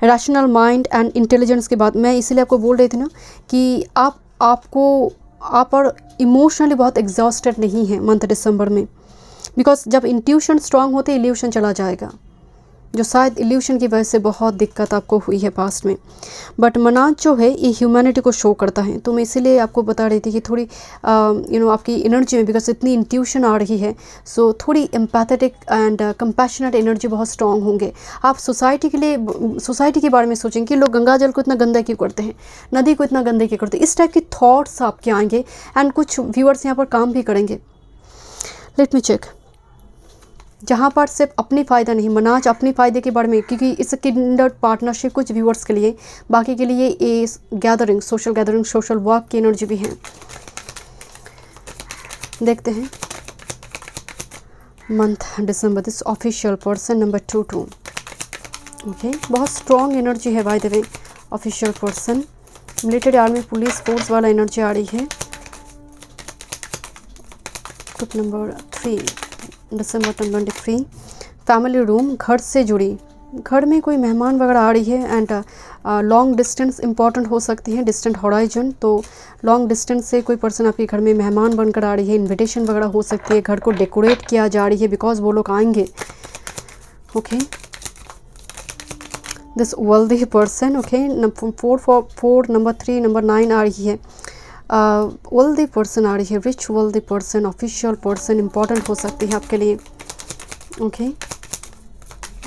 S1: रैशनल माइंड एंड इंटेलिजेंस की बात, मैं इसीलिए आपको बोल रही थी ना कि आप आप और इमोशनली बहुत एग्जॉस्टेड नहीं हैं मंथ दिसंबर में, बिकॉज जब इंट्यूशन स्ट्रांग होते इल्यूशन चला जाएगा, जो शायद इल्यूशन की वजह से बहुत दिक्कत आपको हुई है पास्ट में। बट मनाज जो है ये ह्यूमैनिटी को शो करता है, तो मैं इसीलिए आपको बता रही थी कि थोड़ी आपकी एनर्जी में, बिकॉज इतनी इंट्यूशन आ रही है, सो थोड़ी एम्पैथेटिक एंड कंपैशनेट एनर्जी बहुत स्ट्रांग होंगे। आप सोसाइटी के लिए, सोसाइटी के बारे में सोचेंगे कि लोग गंगा जल को इतना गंदा क्यों करते हैं, नदी को इतना गंदे क्यों करते हैं, इस टाइप की थॉट्स आपके आएंगे। एंड कुछ व्यूअर्स यहाँ पर काम भी करेंगे। लेट मी चेक, जहाँ पर सिर्फ अपनी फ़ायदा नहीं, मनाज अपनी फ़ायदे के बारे में, क्योंकि इस किंडर्ड पार्टनरशिप कुछ व्यूअर्स के लिए, बाकी के लिए ये गैदरिंग, सोशल वर्क की एनर्जी भी है। देखते हैं month December, this official person number 22। Okay, बहुत स्ट्रॉन्ग एनर्जी है bye the way. Official person, military, army, police force वाला एनर्जी आ रही है। ग्रुप नंबर 3 दिसंबर 23। फैमिली रूम, घर से जुड़ी, घर में कोई मेहमान वगैरह आ रही है। एंड लॉन्ग डिस्टेंस इंपॉर्टेंट हो सकती है, डिस्टेंट हॉराइजन, तो लॉन्ग डिस्टेंस से कोई पर्सन आपके घर में मेहमान बनकर आ रही है, इनविटेशन वगैरह हो सकती है, घर को डेकोरेट किया जा रही है बिकॉज वो लोग आएंगे। Okay, this wealthy person, okay, 4 number 3 number 9 आ रही है। वेल्दी पर्सन आ रही है, rich wealthy person, official person important हो सकती है आपके लिए। Okay,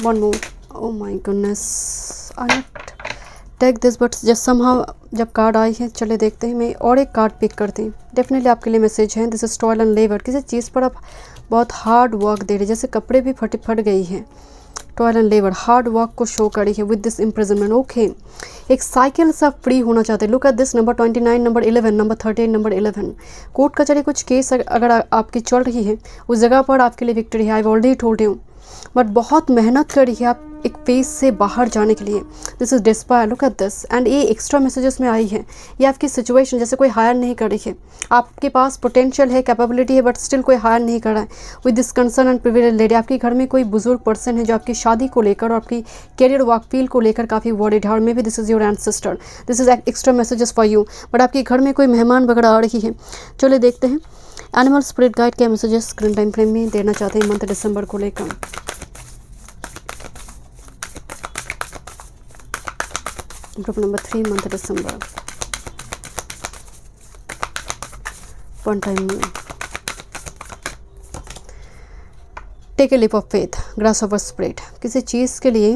S1: one more, oh my goodness, I not take this but just somehow जब कार्ड आई है, चले देखते हैं। मैं और एक कार्ड पिक करती हूँ, डेफिनेटली आपके लिए मैसेज है। This is toil and labour, किसी चीज़ पर आप बहुत हार्ड वर्क दे रहे, जैसे कपड़े भी फट गई हैं। Toil and labour, hard work को शो करी है विद दिस इम्प्रिजनमेंट। ओके, एक साइकिल से आप फ्री होना चाहते हैं। Look at this number 29, number 11, number 13, number 11। Court कचहरी कुछ केस अगर आपकी चल रही है, उस जगह पर आपके लिए विक्ट्री है। I already told you, but बहुत मेहनत करी है आप एक फेज से बाहर जाने के लिए। This is despair, look at this. And ये एक्स्ट्रा मैसेजेस में आई है, ये आपकी सिचुएशन, जैसे कोई हायर नहीं कर रही है, आपके पास पोटेंशियल है, कैपेबिलिटी है, बट स्टिल कोई हायर नहीं कर रहा है। With this concern and privilege lady, आपके घर में कोई बुजुर्ग पर्सन है जो आपकी शादी को लेकर और आपकी कैरियर वर्क फील्ड को लेकर काफ़ी वॉरिड है, और maybe this is your ancestor. This is extra messages for you, but आपके घर में कोई मेहमान वगैरह आ रही है। चलिए देखते हैं एनिमल स्पिरिट गाइड क्या मैसेजेस करंट टाइम फ्रेम में देना चाहते हैं मंथ दिसंबर को लेकर। Group number 3 month December, one time में। Take a leap of faith, grace of spirit, किसी चीज़ के लिए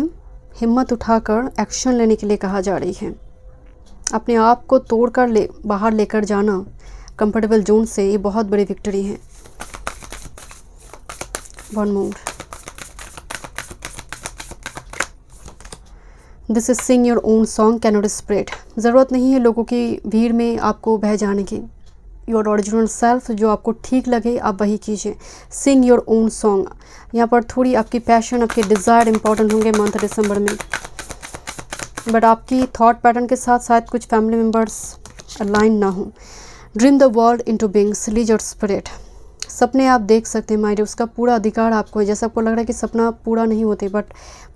S1: हिम्मत उठाकर एक्शन लेने के लिए कहा जा रही है। अपने आप को तोड़कर बाहर लेकर जाना कंफर्टेबल जोन से, ये बहुत बड़ी विक्ट्री है। One more, this is sing your own song, cannot spread, ज़रूरत नहीं है लोगों की भीड़ में आपको बह जाने की। योर ओरिजिनल सेल्फ, जो आपको ठीक लगे आप वही कीजिए। सिंग योर ओन सॉन्ग, यहाँ पर थोड़ी आपकी पैशन, आपके डिज़ायर इंपॉर्टेंट होंगे मंथ दिसंबर में, बट आपकी थॉट पैटर्न के साथ शायद कुछ फैमिली मेम्बर्स अलाइन ना हो। Dream the world into beings, lease your spirit, सपने आप देख सकते हैं माइड, उसका पूरा अधिकार आपको है। जैसे आपको लग रहा है कि सपना पूरा नहीं होते, बट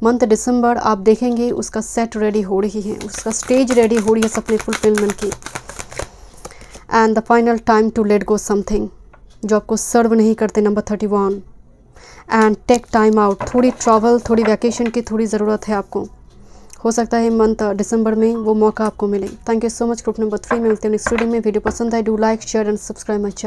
S1: मंथ दिसंबर आप देखेंगे उसका सेट रेडी हो रही है, उसका स्टेज रेडी हो रही है सपने फुलफिलमेंट की। And the final time to let go something जो आपको सर्व नहीं करते, number 31। And take time out, थोड़ी ट्रैवल, थोड़ी वैकेशन की थोड़ी ज़रूरत है आपको। हो सकता है मंथ दिसंबर में वो मौका आपको मिले। Thank you so much. Group number 3 में मिलते हैं नेक्स्ट वीडियो में। वीडियो पसंद आए do like share and subscribe my channel.